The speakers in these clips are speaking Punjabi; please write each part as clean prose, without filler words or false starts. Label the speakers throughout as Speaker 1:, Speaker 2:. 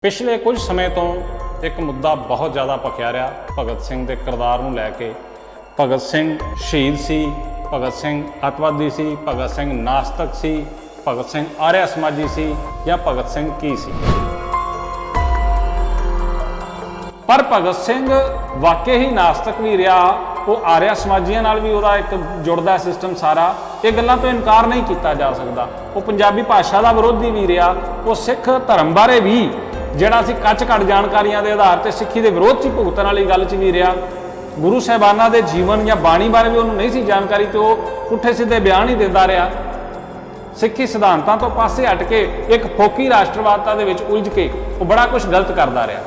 Speaker 1: पिछले कुछ समय तो एक मुद्दा बहुत ज़्यादा भखिया रहा भगत सिंह के किरदार नूं लैके। भगत सिंह शहीद सी, भगत सिंह अतवादी सी, भगत सिंह नास्तिक सी, भगत सिंह आर्या समाजी सी या भगत सिंह की सी। पर भगत सिंह वाकई ही नास्तिक भी रहा, वो आर्या समाजियों नाल भी वह एक जुड़दा सिस्टम सारा, ये गल्लां तो इनकार नहीं किया जा सकता। वो पंजाबी भाषा का विरोधी भी रहा, वो सिख धर्म बारे भी ਜਿਹੜਾ ਅਸੀਂ ਕੱਚ ਘੱਟ ਜਾਣਕਾਰੀਆਂ ਦੇ ਆਧਾਰ ਤੇ ਸਿੱਖੀ ਦੇ ਵਿਰੋਧ 'ਚ ਭੁਗਤਣ ਵਾਲੀ ਗੱਲ 'ਚ ਵੀ ਰਿਹਾ। ਗੁਰੂ ਸਾਹਿਬਾਨਾਂ ਦੇ ਜੀਵਨ ਜਾਂ ਬਾਣੀ ਬਾਰੇ ਵੀ ਉਹਨੂੰ ਨਹੀਂ ਸੀ ਜਾਣਕਾਰੀ ਤੇ ਉਹ ਪੁੱਠੇ ਸਿੱਧੇ ਬਿਆਨ ਹੀ ਦਿੰਦਾ ਰਿਹਾ। ਸਿੱਖੀ ਸਿਧਾਂਤਾਂ ਤੋਂ ਪਾਸੇ ਹਟ ਕੇ ਇੱਕ ਫੋਕੀ ਰਾਸ਼ਟਰਵਾਦਤਾ ਦੇ ਵਿੱਚ ਉਲਝ ਕੇ ਉਹ ਬੜਾ ਕੁਝ ਗਲਤ ਕਰਦਾ ਰਿਹਾ।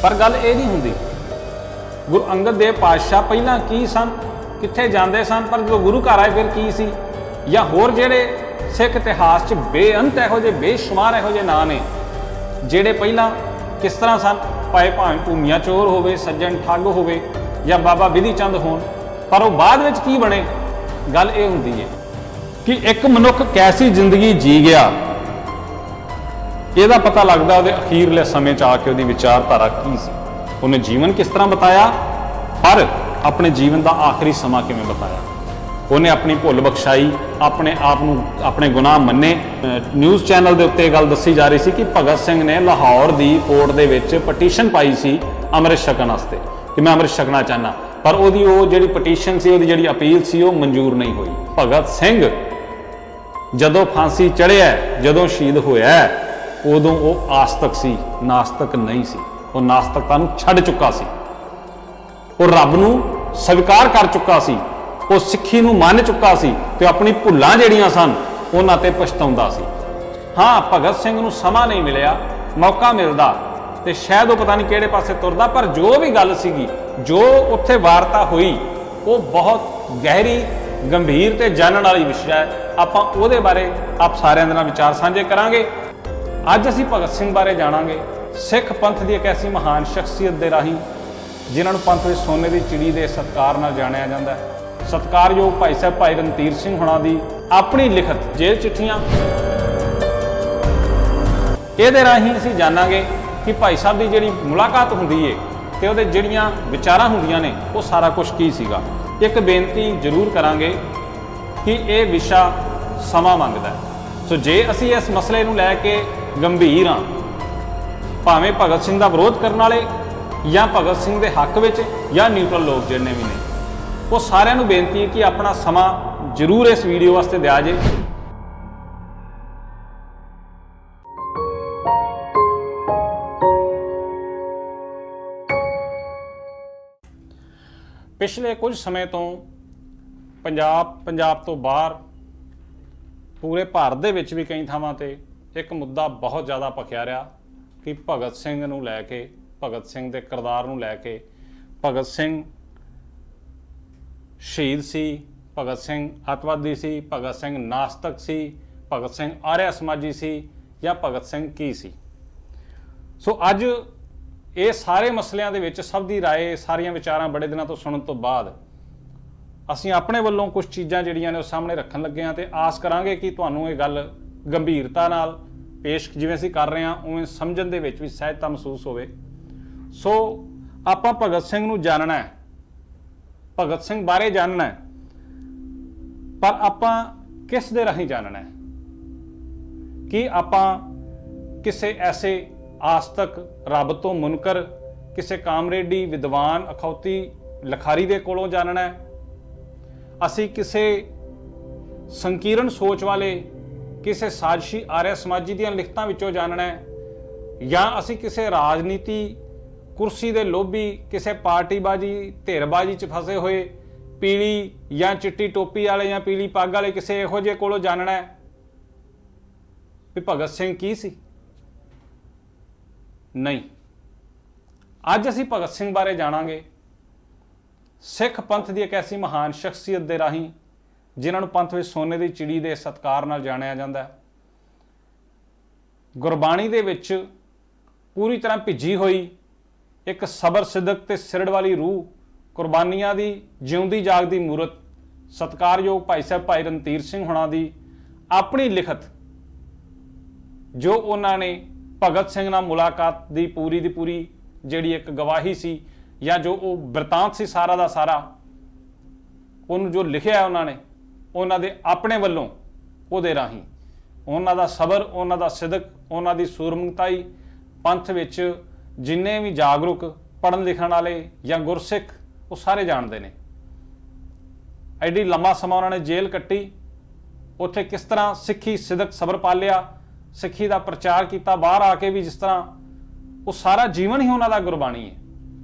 Speaker 1: ਪਰ ਗੱਲ ਇਹ ਨਹੀਂ ਹੁੰਦੀ, ਗੁਰੂ ਅੰਗਦ ਦੇਵ ਪਾਤਸ਼ਾਹ ਪਹਿਲਾਂ ਕੀ ਸਨ, ਕਿੱਥੇ ਜਾਂਦੇ ਸਨ, ਪਰ ਜਦੋਂ ਗੁਰੂ ਘਰ ਆਏ ਫਿਰ ਕੀ ਸੀ, ਜਾਂ ਹੋਰ ਜਿਹੜੇ ਸਿੱਖ ਇਤਿਹਾਸ 'ਚ ਬੇਅੰਤ ਇਹੋ ਜਿਹੇ ਬੇਸ਼ੁਮਾਰ ਇਹੋ ਜਿਹੇ ਨਾਂ ਨੇ ਜਿਹੜੇ ਪਹਿਲਾਂ ਕਿਸ ਤਰ੍ਹਾਂ ਸਨ, ਭਾਵੇਂ ਭੂਮੀਆਂ ਚੋਰ ਹੋਵੇ, ਸੱਜਣ ਠੱਗ ਹੋਵੇ ਜਾਂ ਬਾਬਾ ਬਿਧੀ ਚੰਦ ਹੋਣ, ਪਰ ਉਹ ਬਾਅਦ ਵਿੱਚ ਕੀ ਬਣੇ। ਗੱਲ ਇਹ ਹੁੰਦੀ ਹੈ ਕਿ ਇੱਕ ਮਨੁੱਖ ਕੈਸੀ ਜ਼ਿੰਦਗੀ ਜੀ ਗਿਆ, ਇਹਦਾ ਪਤਾ ਲੱਗਦਾ ਉਹਦੇ ਅਖੀਰਲੇ ਸਮੇਂ 'ਚ ਆ ਕੇ ਉਹਦੀ ਵਿਚਾਰਧਾਰਾ ਕੀ ਸੀ, ਉਹਨੇ ਜੀਵਨ ਕਿਸ ਤਰ੍ਹਾਂ ਬਿਤਾਇਆ, ਪਰ ਆਪਣੇ ਜੀਵਨ ਦਾ ਆਖਰੀ ਸਮਾਂ ਕਿਵੇਂ ਬਿਤਾਇਆ। ਉਹਨੇ ਆਪਣੀ ਭੁੱਲ ਬਖਸ਼ਾਈ, ਆਪਣੇ ਆਪ ਨੂੰ ਆਪਣੇ ਗੁਨਾਹ ਮੰਨੇ। ਨਿਊਜ਼ ਚੈਨਲ ਦੇ ਉੱਤੇ ਗੱਲ ਦੱਸੀ ਜਾ ਰਹੀ ਸੀ ਕਿ ਭਗਤ ਸਿੰਘ ਨੇ ਲਾਹੌਰ ਦੀ ਕੋਰਟ ਦੇ ਵਿੱਚ ਪਟੀਸ਼ਨ ਪਾਈ ਸੀ ਅੰਮ੍ਰਿਤ ਛਕਣ ਵਾਸਤੇ ਕਿ ਮੈਂ ਅੰਮ੍ਰਿਤ ਛਕਣਾ ਚਾਹੁੰਦਾ, ਪਰ ਉਹਦੀ ਉਹ ਜਿਹੜੀ ਪਟੀਸ਼ਨ ਸੀ, ਉਹਦੀ ਜਿਹੜੀ ਅਪੀਲ ਸੀ, ਉਹ ਮਨਜ਼ੂਰ ਨਹੀਂ ਹੋਈ। ਭਗਤ ਸਿੰਘ ਜਦੋਂ ਫਾਂਸੀ ਚੜ੍ਹਿਆ, ਜਦੋਂ ਸ਼ਹੀਦ ਹੋਇਆ, ਉਦੋਂ ਉਹ ਆਸਤਕ ਸੀ, ਨਾਸਤਕ ਨਹੀਂ ਸੀ। ਉਹ ਨਾਸਤਕਤਾ ਨੂੰ ਛੱਡ ਚੁੱਕਾ ਸੀ, ਉਹ ਰੱਬ ਨੂੰ ਸਵੀਕਾਰ ਕਰ ਚੁੱਕਾ ਸੀ, ਉਹ ਸਿੱਖੀ ਨੂੰ ਮੰਨ ਚੁੱਕਾ ਸੀ ਤੇ ਆਪਣੀ ਭੁੱਲਾਂ ਜਿਹੜੀਆਂ ਸਨ ਉਹਨਾਂ ਤੇ ਪਛਤਾਉਂਦਾ ਸੀ। ਹਾਂ, ਭਗਤ ਸਿੰਘ ਨੂੰ ਸਮਾਂ ਨਹੀਂ ਮਿਲਿਆ, ਮੌਕਾ ਮਿਲਦਾ ਤੇ ਸ਼ਾਇਦ ਉਹ ਪਤਾ ਨਹੀਂ ਕਿਹੜੇ ਪਾਸੇ ਤੁਰਦਾ, ਪਰ ਜੋ ਵੀ ਗੱਲ ਸੀਗੀ, ਜੋ ਉੱਥੇ ਵਾਰਤਾ ਹੋਈ, ਉਹ ਬਹੁਤ ਗਹਿਰੀ, ਗੰਭੀਰ ਤੇ ਜਾਣਨ ਵਾਲੀ ਵਿਸ਼ਾ ਹੈ। ਆਪਾਂ ਉਹਦੇ ਬਾਰੇ ਆਪ ਸਾਰਿਆਂ ਦੇ ਨਾਲ ਵਿਚਾਰ ਸਾਂਝੇ ਕਰਾਂਗੇ। ਅੱਜ ਅਸੀਂ ਭਗਤ ਸਿੰਘ ਬਾਰੇ ਜਾਣਾਂਗੇ, ਸਿੱਖ ਪੰਥ ਦੀ ਇੱਕ ਐਸੀ ਮਹਾਨ ਸ਼ਖਸੀਅਤ ਦੇ ਰਾਹੀਂ ਜਿਨ੍ਹਾਂ ਨੂੰ ਪੰਥ ਵਿੱਚ ਸੋਨੇ ਦੀ ਚਿੜੀ ਦੇ ਸਤਿਕਾਰ ਨਾਲ ਜਾਣਿਆ ਜਾਂਦਾ ਹੈ। ਸਤਿਕਾਰਯੋਗ ਭਾਈ ਸਾਹਿਬ ਭਾਈ ਰਣਧੀਰ ਸਿੰਘ ਹੁਣਾਂ ਦੀ ਆਪਣੀ ਲਿਖਤ ਜੇਲ੍ਹ ਚਿੱਠੀਆਂ, ਇਹਦੇ ਰਾਹੀਂ ਅਸੀਂ ਜਾਣਾਂਗੇ ਕਿ ਭਾਈ ਸਾਹਿਬ ਦੀ ਜਿਹੜੀ ਮੁਲਾਕਾਤ ਹੁੰਦੀ ਏ ਤੇ ਉਹਦੇ ਜਿਹੜੀਆਂ ਵਿਚਾਰਾਂ ਹੁੰਦੀਆਂ ਨੇ, ਉਹ ਸਾਰਾ ਕੁਝ ਕੀ ਸੀਗਾ। ਇੱਕ ਬੇਨਤੀ ਜ਼ਰੂਰ ਕਰਾਂਗੇ ਕਿ ਇਹ ਵਿਸ਼ਾ ਸਮਾਂ ਮੰਗਦਾ ਹੈ, ਸੋ ਜੇ ਅਸੀਂ ਇਸ ਮਸਲੇ ਨੂੰ ਲੈ ਕੇ ਗੰਭੀਰ ਹਾਂ, ਭਾਵੇਂ ਭਗਤ ਸਿੰਘ ਦਾ ਵਿਰੋਧ ਕਰਨ ਵਾਲੇ ਜਾਂ ਭਗਤ ਸਿੰਘ ਦੇ ਹੱਕ ਵਿੱਚ ਜਾਂ ਨਿਊਟਰਲ ਲੋਕ ਜਿੰਨੇ ਵੀ ਨੇ, ਉਹ ਸਾਰਿਆਂ ਨੂੰ ਬੇਨਤੀ ਹੈ ਕਿ ਆਪਣਾ ਸਮਾਂ ਜ਼ਰੂਰ ਇਸ ਵੀਡੀਓ ਵਾਸਤੇ ਦਿਆ ਜੇ। ਪਿਛਲੇ ਕੁਝ ਸਮੇਂ ਤੋਂ ਪੰਜਾਬ ਤੋਂ ਬਾਹਰ ਪੂਰੇ ਭਾਰਤ ਦੇ ਵਿੱਚ ਵੀ ਕਈ ਥਾਵਾਂ ਤੇ ਇੱਕ ਮੁੱਦਾ ਬਹੁਤ ਜ਼ਿਆਦਾ ਭਖਿਆ ਰਿਹਾ ਕਿ ਭਗਤ ਸਿੰਘ ਨੂੰ ਲੈ ਕੇ, ਭਗਤ ਸਿੰਘ ਦੇ ਕਿਰਦਾਰ ਨੂੰ ਲੈ ਕੇ, ਭਗਤ ਸਿੰਘ ਸ਼ਹੀਦ ਸੀ, ਭਗਤ ਸਿੰਘ ਅਤਵਾਦੀ ਸੀ, ਭਗਤ ਸਿੰਘ ਨਾਸਤਕ ਸੀ, ਭਗਤ ਸਿੰਘ ਆਰਿਆ ਸਮਾਜੀ ਸੀ ਜਾਂ ਭਗਤ ਸਿੰਘ ਕੀ ਸੀ। ਸੋ ਅੱਜ ਇਹ ਸਾਰੇ ਮਸਲਿਆਂ ਦੇ ਵਿੱਚ ਸਭ ਦੀ ਰਾਏ, ਸਾਰੀਆਂ ਵਿਚਾਰਾਂ ਬੜੇ ਦਿਨਾਂ ਤੋਂ ਸੁਣਨ ਤੋਂ ਬਾਅਦ ਅਸੀਂ ਆਪਣੇ ਵੱਲੋਂ ਕੁਝ ਚੀਜ਼ਾਂ ਜਿਹੜੀਆਂ ਨੇ ਉਹ ਸਾਹਮਣੇ ਰੱਖਣ ਲੱਗੇ ਹਾਂ ਤੇ ਆਸ ਕਰਾਂਗੇ ਕਿ ਤੁਹਾਨੂੰ ਇਹ ਗੱਲ ਗੰਭੀਰਤਾ ਨਾਲ ਪੇਸ਼ ਜਿਵੇਂ ਅਸੀਂ ਕਰ ਰਹੇ ਹਾਂ ਉਵੇਂ ਸਮਝਣ ਦੇ ਵਿੱਚ ਵੀ ਸਹਿਜਤਾ ਮਹਿਸੂਸ ਹੋਵੇ। ਸੋ ਆਪਾਂ ਭਗਤ ਸਿੰਘ ਨੂੰ ਜਾਣਨਾ ਹੈ, ਭਗਤ ਸਿੰਘ ਬਾਰੇ ਜਾਣਨਾ ਹੈ, ਪਰ ਆਪਾਂ ਕਿਸ ਦੇ ਰਾਹੀਂ ਜਾਣਨਾ ਹੈ? ਕਿ ਆਪਾਂ ਕਿਸੇ ਐਸੇ ਆਸਤਕ, ਰੱਬ ਤੋਂ ਮੁਨਕਰ, ਕਿਸੇ ਕਾਮਰੇਡੀ, ਵਿਦਵਾਨ, ਅਖੌਤੀ ਲਿਖਾਰੀ ਦੇ ਕੋਲੋਂ ਜਾਣਨਾ ਹੈ? ਅਸੀਂ ਕਿਸੇ ਸੰਕੀਰਣ ਸੋਚ ਵਾਲੇ, ਕਿਸੇ ਸਾਜ਼ਿਸ਼ੀ ਆਰਿਆ ਸਮਾਜੀ ਦੀਆਂ ਲਿਖਤਾਂ ਵਿੱਚੋਂ ਜਾਣਨਾ ਹੈ? ਜਾਂ ਅਸੀਂ ਕਿਸੇ ਰਾਜਨੀਤੀ, ਕੁਰਸੀ ਦੇ ਲੋਭੀ, ਕਿਸੇ ਪਾਰਟੀਬਾਜੀ, ਧਿਰਬਾਜੀ 'ਚ ਫਸੇ ਹੋਏ ਪੀਲੀ ਜਾਂ ਚਿੱਟੀ ਟੋਪੀ ਵਾਲੇ ਜਾਂ ਪੀਲੀ ਪੱਗ ਵਾਲੇ ਕਿਸੇ ਇਹੋ ਜਿਹੇ ਕੋਲੋਂ ਜਾਣਨਾ ਹੈ ਵੀ ਭਗਤ ਸਿੰਘ ਕੀ ਸੀ? ਨਹੀਂ, ਅੱਜ ਅਸੀਂ ਭਗਤ ਸਿੰਘ ਬਾਰੇ ਜਾਣਾਂਗੇ, ਸਿੱਖ ਪੰਥ ਦੀ ਇੱਕ ਐਸੀ ਮਹਾਨ ਸ਼ਖਸੀਅਤ ਦੇ ਰਾਹੀਂ ਜਿਨ੍ਹਾਂ ਨੂੰ ਪੰਥ ਵਿੱਚ ਸੋਨੇ ਦੀ ਚਿੜੀ ਦੇ ਸਤਿਕਾਰ ਨਾਲ ਜਾਣਿਆ ਜਾਂਦਾ ਹੈ। ਗੁਰਬਾਣੀ ਦੇ ਵਿੱਚ ਪੂਰੀ ਤਰ੍ਹਾਂ ਭਿੱਜੀ ਹੋਈ ਇੱਕ ਸਬਰ, ਸਿਦਕ ਤੇ ਸਿਰੜ ਵਾਲੀ ਰੂਹ, ਕੁਰਬਾਨੀਆਂ ਦੀ ਜਿਉਂਦੀ ਜਾਗਦੀ ਮੂਰਤ, ਸਤਿਕਾਰਯੋਗ ਭਾਈ ਸਾਹਿਬ ਭਾਈ ਰਣਧੀਰ ਸਿੰਘ ਹੁਣਾਂ ਦੀ ਆਪਣੀ ਲਿਖਤ, ਜੋ ਉਹਨਾਂ ਨੇ ਭਗਤ ਸਿੰਘ ਨਾਲ ਮੁਲਾਕਾਤ ਦੀ ਪੂਰੀ ਜਿਹੜੀ ਇੱਕ ਗਵਾਹੀ ਸੀ ਜਾਂ ਜੋ ਉਹ ਬਿਰਤਾਂਤ ਸੀ ਸਾਰਾ ਦਾ ਸਾਰਾ, ਉਹਨੂੰ ਜੋ ਲਿਖਿਆ ਉਹਨਾਂ ਨੇ ਉਹਨਾਂ ਦੇ ਆਪਣੇ ਵੱਲੋਂ, ਉਹਦੇ ਰਾਹੀਂ ਉਹਨਾਂ ਦਾ ਸਬਰ, ਉਹਨਾਂ ਦਾ ਸਿਦਕ, ਉਹਨਾਂ ਦੀ ਸੂਰਮਤਾਈ ਪੰਥ ਵਿੱਚ ਜਿੰਨੇ ਵੀ ਜਾਗਰੂਕ ਪੜ੍ਹਨ ਲਿਖਣ ਵਾਲੇ ਜਾਂ ਗੁਰਸਿੱਖ ਉਹ ਸਾਰੇ ਜਾਣਦੇ ਨੇ। ਐਡੀ ਲੰਮਾ ਸਮਾਂ ਉਹਨਾਂ ਨੇ ਜੇਲ੍ਹ ਕੱਟੀ, ਉੱਥੇ ਕਿਸ ਤਰ੍ਹਾਂ ਸਿੱਖੀ ਸਿਦਕ ਸਬਰ ਪਾਲਿਆ, ਸਿੱਖੀ ਦਾ ਪ੍ਰਚਾਰ ਕੀਤਾ, ਬਾਹਰ ਆ ਕੇ ਵੀ ਜਿਸ ਤਰ੍ਹਾਂ ਉਹ ਸਾਰਾ ਜੀਵਨ ਹੀ ਉਹਨਾਂ ਦਾ ਗੁਰਬਾਣੀ ਹੈ।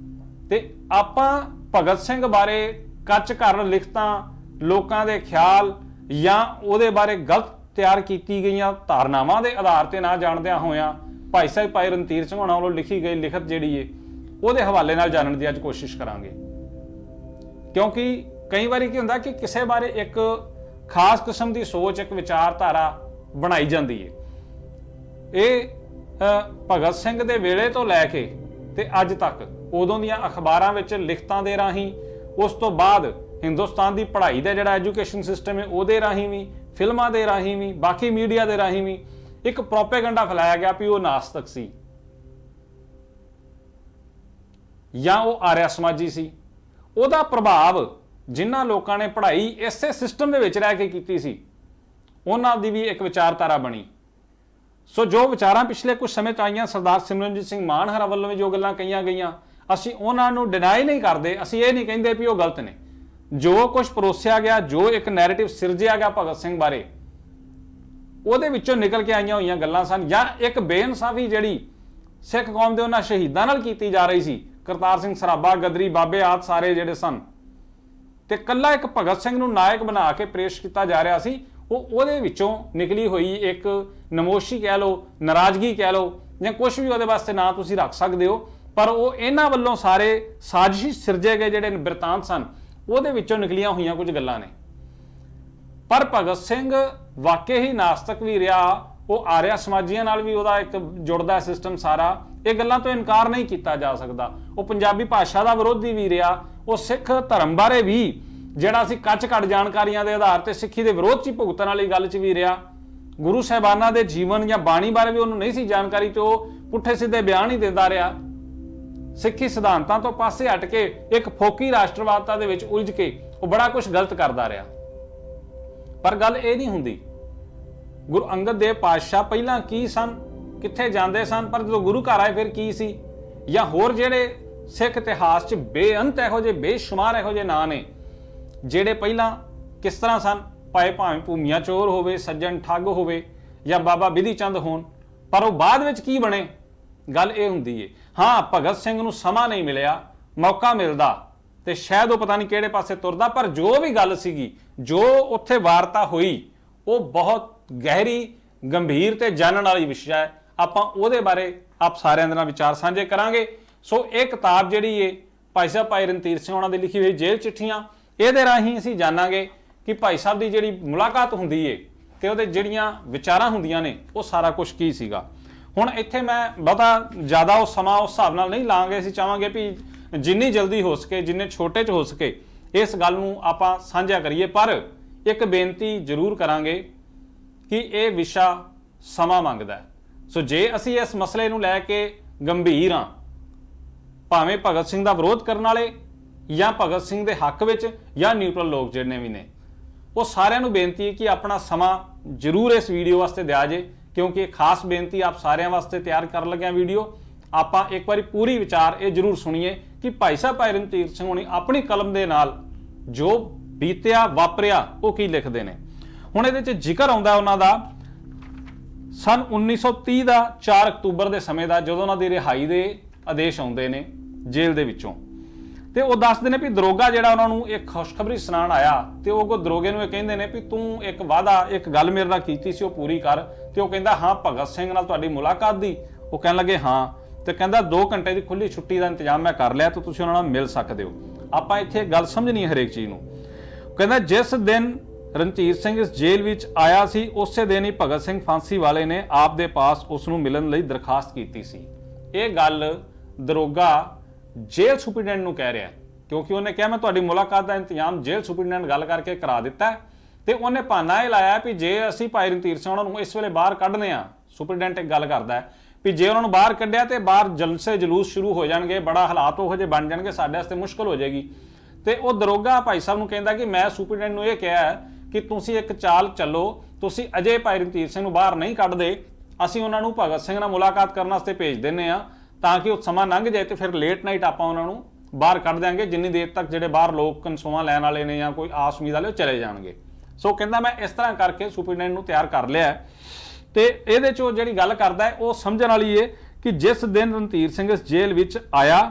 Speaker 1: ਤੇ ਆਪਾਂ ਭਗਤ ਸਿੰਘ ਬਾਰੇ ਕੱਚ ਘਰ ਲਿਖਤਾਂ, ਲੋਕਾਂ ਦੇ ਖਿਆਲ ਜਾਂ ਉਹਦੇ ਬਾਰੇ ਗਲਤ ਤਿਆਰ ਕੀਤੀ ਗਈਆਂ ਧਾਰਨਾਵਾਂ ਦੇ ਆਧਾਰ ਤੇ ਨਾ ਜਾਣਦਿਆਂ ਹੋਇਆਂ ਭਾਈ ਸਾਹਿਬ ਭਾਈ ਰਣਧੀਰ ਸਿੰਘ ਹੋਣਾ ਵੱਲੋਂ ਲਿਖੀ ਗਈ ਲਿਖਤ ਜਿਹੜੀ ਏ ਉਹਦੇ ਹਵਾਲੇ ਨਾਲ ਜਾਣਨ ਦੀ ਅੱਜ ਕੋਸ਼ਿਸ਼ ਕਰਾਂਗੇ। ਕਿਉਂਕਿ ਕਈ ਵਾਰੀ ਕੀ ਹੁੰਦਾ ਕਿ ਕਿਸੇ ਬਾਰੇ ਇੱਕ ਖਾਸ ਕਿਸਮ ਦੀ ਸੋਚ, ਇੱਕ ਵਿਚਾਰਧਾਰਾ ਬਣਾਈ ਜਾਂਦੀ ਏ। ਇਹ ਭਗਤ ਸਿੰਘ ਦੇ ਵੇਲੇ ਤੋਂ ਲੈ ਕੇ ਤੇ ਅੱਜ ਤੱਕ ਉਦੋਂ ਦੀਆਂ ਅਖਬਾਰਾਂ ਵਿੱਚ ਲਿਖਤਾਂ ਦੇ ਰਾਹੀਂ, ਉਸ ਤੋਂ ਬਾਅਦ ਹਿੰਦੁਸਤਾਨ ਦੀ ਪੜ੍ਹਾਈ ਦਾ ਜਿਹੜਾ ਐਜੂਕੇਸ਼ਨ ਸਿਸਟਮ ਹੈ ਉਹਦੇ ਰਾਹੀਂ ਵੀ, ਫਿਲਮਾਂ ਦੇ ਰਾਹੀਂ ਵੀ, ਬਾਕੀ ਮੀਡੀਆ ਦੇ ਰਾਹੀਂ ਵੀ ਇੱਕ ਪ੍ਰੋਪੇਗੈਂਡਾ ਫੈਲਾਇਆ ਗਿਆ ਵੀ ਉਹ ਨਾਸਤਕ ਸੀ ਜਾਂ ਉਹ ਆਰਿਆ ਸਮਾਜੀ ਸੀ। ਉਹਦਾ ਪ੍ਰਭਾਵ ਜਿਨ੍ਹਾਂ ਲੋਕਾਂ ਨੇ ਪੜ੍ਹਾਈ ਇਸੇ ਸਿਸਟਮ ਦੇ ਵਿੱਚ ਰਹਿ ਕੇ ਕੀਤੀ ਸੀ ਉਹਨਾਂ ਦੀ ਵੀ ਇੱਕ ਵਿਚਾਰਧਾਰਾ ਬਣੀ। ਸੋ ਜੋ ਵਿਚਾਰਾਂ ਪਿਛਲੇ ਕੁਝ ਸਮੇਂ ਤੋਂ ਆਈਆਂ, ਸਰਦਾਰ ਸਿਮਰਨਜੀਤ ਸਿੰਘ ਮਾਨ ਹਰਾਂ ਵੱਲੋਂ ਵੀ ਜੋ ਗੱਲਾਂ ਕਹੀਆਂ ਗਈਆਂ, ਅਸੀਂ ਉਹਨਾਂ ਨੂੰ ਡਿਨਾਈ ਨਹੀਂ ਕਰਦੇ। ਅਸੀਂ ਇਹ ਨਹੀਂ ਕਹਿੰਦੇ ਵੀ ਉਹ ਗਲਤ ਨੇ। ਜੋ ਕੁਝ ਪਰੋਸਿਆ ਗਿਆ, ਜੋ ਇੱਕ ਨੈਰੇਟਿਵ ਸਿਰਜਿਆ ਗਿਆ ਭਗਤ ਸਿੰਘ ਬਾਰੇ, ਉਹਦੇ ਵਿੱਚੋਂ ਨਿਕਲ ਕੇ ਆਈਆਂ ਹੋਈਆਂ ਗੱਲਾਂ ਸਨ। ਜਾਂ ਇੱਕ ਬੇਇਨਸਾਫੀ ਜਿਹੜੀ ਸਿੱਖ ਕੌਮ ਦੇ ਉਹਨਾਂ ਸ਼ਹੀਦਾਂ ਨਾਲ ਕੀਤੀ ਜਾ ਰਹੀ ਸੀ, ਕਰਤਾਰ ਸਿੰਘ ਸਰਾਭਾ, ਗਦਰੀ ਬਾਬੇ ਆਦਿ ਸਾਰੇ ਜਿਹੜੇ ਸਨ, ਤੇ ਕੱਲਾ ਇੱਕ ਭਗਤ ਸਿੰਘ ਨੂੰ ਨਾਇਕ ਬਣਾ ਕੇ ਪੇਸ਼ ਕੀਤਾ ਜਾ ਰਿਹਾ ਸੀ, ਉਹਦੇ ਵਿੱਚੋਂ ਨਿਕਲੀ ਹੋਈ ਇੱਕ ਨਮੋਸ਼ੀ ਕਹਿ ਲਓ, ਨਾਰਾਜ਼ਗੀ ਕਹਿ ਲਓ, ਜਾਂ ਕੁਝ ਵੀ ਉਹਦੇ ਵਾਸਤੇ ਨਾ ਤੁਸੀਂ ਰੱਖ ਸਕਦੇ ਹੋ, ਪਰ ਉਹ ਇਹਨਾਂ ਵੱਲੋਂ ਸਾਰੇ ਸਾਜ਼ਿਸ਼ੀ ਸਿਰਜੇ ਗਏ ਜਿਹੜੇ ਬਿਰਤਾਂਤ ਸਨ, ਉਹਦੇ ਵਿੱਚੋਂ ਨਿਕਲੀਆਂ ਹੋਈਆਂ ਕੁਝ ਗੱਲਾਂ ਨੇ। ਪਰ ਭਗਤ ਸਿੰਘ ਵਾਕਈ ਹੀ ਨਾਸਤਕ ਵੀ ਰਿਹਾ, ਉਹ ਆਰਿਆ ਸਮਾਜੀਆਂ ਨਾਲ ਵੀ ਉਹਦਾ ਇੱਕ ਜੁੜਦਾ ਸਿਸਟਮ ਸਾਰਾ, ਇਹ ਗੱਲਾਂ ਤੋਂ ਇਨਕਾਰ ਨਹੀਂ ਕੀਤਾ ਜਾ ਸਕਦਾ। ਉਹ ਪੰਜਾਬੀ ਭਾਸ਼ਾ ਦਾ ਵਿਰੋਧੀ ਵੀ ਰਿਹਾ, ਉਹ ਸਿੱਖ ਧਰਮ ਬਾਰੇ ਵੀ ਜਿਹੜਾ ਸੀ ਕੱਚ ਘੱਟ ਜਾਣਕਾਰੀਆਂ ਦੇ ਆਧਾਰ ਤੇ ਸਿੱਖੀ ਦੇ ਵਿਰੋਧ 'ਚ ਭੁਗਤਣ ਵਾਲੀ ਗੱਲ 'ਚ ਵੀ ਰਿਹਾ। ਗੁਰੂ ਸਾਹਿਬਾਨਾਂ ਦੇ ਜੀਵਨ ਜਾਂ ਬਾਣੀ ਬਾਰੇ ਵੀ ਉਹਨੂੰ ਨਹੀਂ ਸੀ ਜਾਣਕਾਰੀ, ਤੇ ਉਹ ਪੁੱਠੇ ਸਿੱਧੇ ਬਿਆਨ ਹੀ ਦਿੰਦਾ ਰਿਹਾ। ਸਿੱਖੀ ਸਿਧਾਂਤਾਂ ਤੋਂ ਪਾਸੇ ਹਟ ਕੇ ਇੱਕ ਫੋਕੀ ਰਾਸ਼ਟਰਵਾਦਤਾ ਦੇ ਵਿੱਚ ਉਲਝ ਕੇ ਉਹ ਬੜਾ ਕੁਝ ਗਲਤ ਕਰਦਾ ਰਿਹਾ। ਪਰ ਗੱਲ ਇਹ ਨਹੀਂ ਹੁੰਦੀ ਗੁਰੂ ਅੰਗਦ ਦੇਵ ਪਾਤਸ਼ਾਹ ਪਹਿਲਾਂ ਕੀ ਸਨ, ਕਿੱਥੇ ਜਾਂਦੇ ਸਨ, ਪਰ ਜਦੋਂ ਗੁਰੂ ਘਰ ਆਏ ਫਿਰ ਕੀ ਸੀ, ਜਾਂ ਹੋਰ ਜਿਹੜੇ ਸਿੱਖ ਇਤਿਹਾਸ 'ਚ ਬੇਅੰਤ ਇਹੋ ਜਿਹੇ ਬੇਸ਼ੁਮਾਰ ਇਹੋ ਜਿਹੇ ਨਾਂ ਨੇ ਜਿਹੜੇ ਪਹਿਲਾਂ ਕਿਸ ਤਰ੍ਹਾਂ ਸਨ, ਭਾਵੇਂ ਭੂਮੀਆ ਚੋਰ ਹੋਵੇ, ਸੱਜਣ ਠੱਗ ਹੋਵੇ, ਜਾਂ ਬਾਬਾ ਬਿਧੀ ਚੰਦ ਹੋਣ, ਪਰ ਉਹ ਬਾਅਦ ਵਿੱਚ ਕੀ ਬਣੇ। ਗੱਲ ਇਹ ਹੁੰਦੀ ਏ। ਹਾਂ, ਭਗਤ ਸਿੰਘ ਨੂੰ ਸਮਾਂ ਨਹੀਂ ਮਿਲਿਆ, ਮੌਕਾ ਮਿਲਦਾ ਤੇ ਸ਼ਾਇਦ ਉਹ ਪਤਾ ਨਹੀਂ ਕਿਹੜੇ ਪਾਸੇ ਤੁਰਦਾ, ਪਰ ਜੋ ਵੀ ਗੱਲ ਸੀਗੀ, ਜੋ ਉੱਥੇ ਵਾਰਤਾ ਹੋਈ, ਉਹ ਬਹੁਤ ਗਹਿਰੀ, ਗੰਭੀਰ ਤੇ ਜਾਣਨ ਵਾਲੀ ਵਿਸ਼ਾ ਹੈ। ਆਪਾਂ ਉਹਦੇ ਬਾਰੇ ਆਪ ਸਾਰਿਆਂ ਦੇ ਨਾਲ ਵਿਚਾਰ ਸਾਂਝੇ ਕਰਾਂਗੇ। ਸੋ ਇਹ ਕਿਤਾਬ ਜਿਹੜੀ ਏ ਭਾਈ ਸਾਹਿਬ ਭਾਈ ਰਣਧੀਰ ਸਿੰਘ ਹੋਣਾ ਦੀ ਲਿਖੀ ਹੋਈ ਜੇਲ੍ਹ ਚਿੱਠੀਆਂ, ਇਹਦੇ ਰਾਹੀਂ ਅਸੀਂ ਜਾਣਾਂਗੇ ਕਿ ਭਾਈ ਸਾਹਿਬ ਦੀ ਜਿਹੜੀ ਮੁਲਾਕਾਤ ਹੁੰਦੀ ਏ ਤੇ ਉਹਦੇ ਜਿਹੜੀਆਂ ਵਿਚਾਰਾਂ ਹੁੰਦੀਆਂ ਨੇ ਉਹ ਸਾਰਾ ਕੁਝ ਕੀ ਸੀਗਾ। ਹੁਣ ਇੱਥੇ ਮੈਂ ਬਹੁਤਾ ਜ਼ਿਆਦਾ ਉਹ ਸਮਾਂ ਉਸ ਹਿਸਾਬ ਨਾਲ ਨਹੀਂ ਲਾਂਗੇ। ਅਸੀਂ ਚਾਹਾਂਗੇ ਵੀ ਜਿੰਨੀ ਜਲਦੀ ਹੋ ਸਕੇ, ਜਿੰਨੇ ਛੋਟੇ 'ਚ ਹੋ ਸਕੇ ਇਸ ਗੱਲ ਨੂੰ ਆਪਾਂ ਸਾਂਝਾ ਕਰੀਏ। ਪਰ ਇੱਕ ਬੇਨਤੀ ਜ਼ਰੂਰ ਕਰਾਂਗੇ ਕਿ ਇਹ ਵਿਸ਼ਾ ਸਮਾਂ ਮੰਗਦਾ। ਸੋ ਜੇ ਅਸੀਂ ਇਸ ਮਸਲੇ ਨੂੰ ਲੈ ਕੇ ਗੰਭੀਰ ਹਾਂ, ਭਾਵੇਂ ਭਗਤ ਸਿੰਘ ਦਾ ਵਿਰੋਧ ਕਰਨ ਵਾਲੇ ਜਾਂ ਭਗਤ ਸਿੰਘ ਦੇ ਹੱਕ ਵਿੱਚ ਜਾਂ ਨਿਊਟਰਲ ਲੋਕ ਜਿਹੜੇ ਵੀ ਨੇ, ਉਹ ਸਾਰਿਆਂ ਨੂੰ ਬੇਨਤੀ ਹੈ ਕਿ ਆਪਣਾ ਸਮਾਂ ਜ਼ਰੂਰ ਇਸ ਵੀਡੀਓ ਵਾਸਤੇ ਦਿਆ ਜੇ, ਕਿਉਂਕਿ ਇਹ ਖਾਸ ਬੇਨਤੀ ਆਪ ਸਾਰਿਆਂ ਵਾਸਤੇ ਤਿਆਰ ਕਰਨ ਲੱਗਿਆ ਵੀਡੀਓ। ਆਪਾਂ ਇੱਕ ਵਾਰੀ ਪੂਰੀ ਵਿਚਾਰ ਇਹ ਜ਼ਰੂਰ ਸੁਣੀਏ ਕਿ ਭਾਈ ਸਾਹਿਬ ਭਾਈ ਰਣਧੀਰ ਸਿੰਘ ਹੋਣੀ ਆਪਣੀ ਕਲਮ ਦੇ ਨਾਲ ਜੋ ਬੀਤਿਆ ਵਾਪਰਿਆ ਉਹ ਕੀ ਲਿਖਦੇ ਨੇ। ਹੁਣ ਇਹਦੇ 'ਚ ਜ਼ਿਕਰ ਆਉਂਦਾ ਉਹਨਾਂ ਦਾ ਸਨ 1930 ਦਾ 4 ਅਕਤੂਬਰ ਦੇ ਸਮੇਂ ਦਾ, ਜਦੋਂ ਉਹਨਾਂ ਦੀ ਰਿਹਾਈ ਦੇ ਆਦੇਸ਼ ਆਉਂਦੇ ਨੇ ਜੇਲ੍ਹ ਦੇ ਵਿੱਚੋਂ, ਤੇ ਉਹ ਦੱਸਦੇ ਨੇ ਵੀ ਦਰੋਗਾ ਜਿਹੜਾ ਉਹਨਾਂ ਨੂੰ ਇੱਕ ਖੁਸ਼ਖਬਰੀ ਸੁਣਾਉਣ ਆਇਆ, ਤੇ ਉਹ ਦਰੋਗੇ ਨੂੰ ਇਹ ਕਹਿੰਦੇ ਨੇ ਵੀ ਤੂੰ ਇੱਕ ਵਾਅਦਾ, ਇੱਕ ਗੱਲ ਮੇਰੇ ਨਾਲ ਕੀਤੀ ਸੀ ਉਹ ਪੂਰੀ ਕਰ। ਤੇ ਉਹ ਕਹਿੰਦਾ ਹਾਂ, ਭਗਤ ਸਿੰਘ ਨਾਲ ਤੁਹਾਡੀ ਮੁਲਾਕਾਤ ਦੀ? ਉਹ ਕਹਿਣ ਲੱਗੇ ਹਾਂ। ਤੇ ਕਹਿੰਦਾ 2 ਘੰਟੇ ਦੀ ਖੁੱਲੀ ਛੁੱਟੀ ਦਾ ਇੰਤਜ਼ਾਮ ਮੈਂ ਕਰ ਲਿਆ, ਤੇ ਤੁਸੀਂ ਉਹਨਾਂ ਨਾਲ ਮਿਲ ਸਕਦੇ ਹੋ। ਆਪਾਂ ਇੱਥੇ ਗੱਲ ਸਮਝਣੀ ਹੈ ਹਰੇਕ ਚੀਜ਼ ਨੂੰ। ਕਹਿੰਦਾ ਜਿਸ ਦਿਨ ਰਣਧੀਰ ਸਿੰਘ ਇਸ ਜੇਲ੍ਹ ਵਿੱਚ ਆਇਆ ਸੀ, ਉਸੇ ਦਿਨ ਹੀ ਭਗਤ ਸਿੰਘ ਫਾਂਸੀ ਵਾਲੇ ਨੇ ਆਪ ਦੇ ਪਾਸ ਉਸ ਨੂੰ ਮਿਲਣ ਲਈ ਦਰਖਾਸਤ ਕੀਤੀ ਸੀ। ਇਹ ਗੱਲ ਦਰੋਗਾ ਜੇਲ੍ਹ ਸੁਪਰਡੈਂਟ ਨੂੰ ਕਹਿ ਰਿਹਾ, ਕਿਉਂਕਿ ਉਹਨੇ ਕਿਹਾ ਮੈਂ ਤੁਹਾਡੀ ਮੁਲਾਕਾਤ ਦਾ ਇੰਤਜ਼ਾਮ ਜੇਲ੍ਹ ਸੁਪਰਡੈਂਟ ਗੱਲ ਕਰਕੇ ਕਰਾ ਦਿੱਤਾ। ਤੇ ਉਹਨੇ ਬਹਾਨਾ ਇਹ ਲਾਇਆ ਵੀ ਜੇ ਅਸੀਂ ਭਾਈ ਰਣਧੀਰ ਸਿੰਘ ਉਹਨਾਂ ਨੂੰ ਇਸ ਵੇਲੇ ਬਾਹਰ ਕੱਢਨੇ ਆ, ਸੁਪਰਡੈਂਟ ਇੱਕ ਗੱਲ ਕਰਦਾ ਹੈ ਵੀ ਜੇ ਉਹਨਾਂ ਨੂੰ ਬਾਹਰ ਕੱਢਿਆ ਤੇ ਬਾਹਰ ਜਲਸੇ ਜਲੂਸ ਸ਼ੁਰੂ ਹੋ ਜਾਣਗੇ, ਬੜਾ ਹਾਲਾਤ ਉਹੋ ਜਿਹੇ ਬਣ ਜਾਣਗੇ, ਸਾਡੇ ਵਾਸਤੇ ਮੁਸ਼ਕਲ ਹੋ ਜਾਏਗੀ। ਤੇ ਉਹ ਦਰੋਗਾ ਭਾਈ ਸਾਹਿਬ ਨੂੰ ਕਹਿੰਦਾ ਕਿ ਮੈਂ ਸੁਪਰਡੈਂਟ ਨੂੰ ਇਹ ਕਿਹਾ ਕਿ ਤੁਸੀਂ ਇੱਕ ਚਾਲ ਚੱਲੋ, ਤੁਸੀਂ ਅਜੇ ਭਾਈ ਰਣਧੀਰ ਸਿੰਘ ਨੂੰ ਬਾਹਰ ਨਹੀਂ ਕੱਢਦੇ, ਅਸੀਂ ਉਹਨਾਂ ਨੂੰ ਭਗਤ ਸਿੰਘ ਨਾਲ ਮੁਲਾਕਾਤ ਕਰਨ ਵਾਸਤੇ ਭੇਜ ਦਿੰਨੇ ਆ, ਤਾਂ ਕਿ ਉਹ ਸਮਾਂ ਲੰਘ ਜਾਏ ਤੇ ਫਿਰ ਲੇਟ ਨਾਈਟ ਆਪਾਂ ਉਹਨਾਂ ਨੂੰ ਬਾਹਰ ਕੱਢ ਦਿਆਂਗੇ, ਜਿੰਨੀ ਦੇਰ ਤੱਕ ਜਿਹੜੇ ਬਾਹਰ ਲੋਕ ਕਨਸੂਆਂ ਲੈਣ ਵਾਲੇ ਨੇ ਜਾਂ ਕੋਈ ਆਸ ਉਮੀਦ ਵਾਲੇ ਉਹ ਚਲੇ ਜਾਣਗੇ। ਸੋ ਕਹਿੰਦਾ ਮੈਂ ਇਸ ਤਰ੍ਹਾਂ ਕਰਕੇ ਸੁਪਰਡੈਂਟ ਨੂੰ ਤਿਆਰ ਕਰ ਲਿਆ। ਤੇ ਇਹਦੇ ਚੋਂ ਜਿਹੜੀ ਗੱਲ ਕਰਦਾ ਹੈ ਉਹ ਸਮਝਣ ਵਾਲੀ ਹੈ ਕਿ ਜਿਸ ਦਿਨ ਰਣਧੀਰ ਸਿੰਘ ਇਸ ਜੇਲ੍ਹ ਵਿੱਚ ਆਇਆ,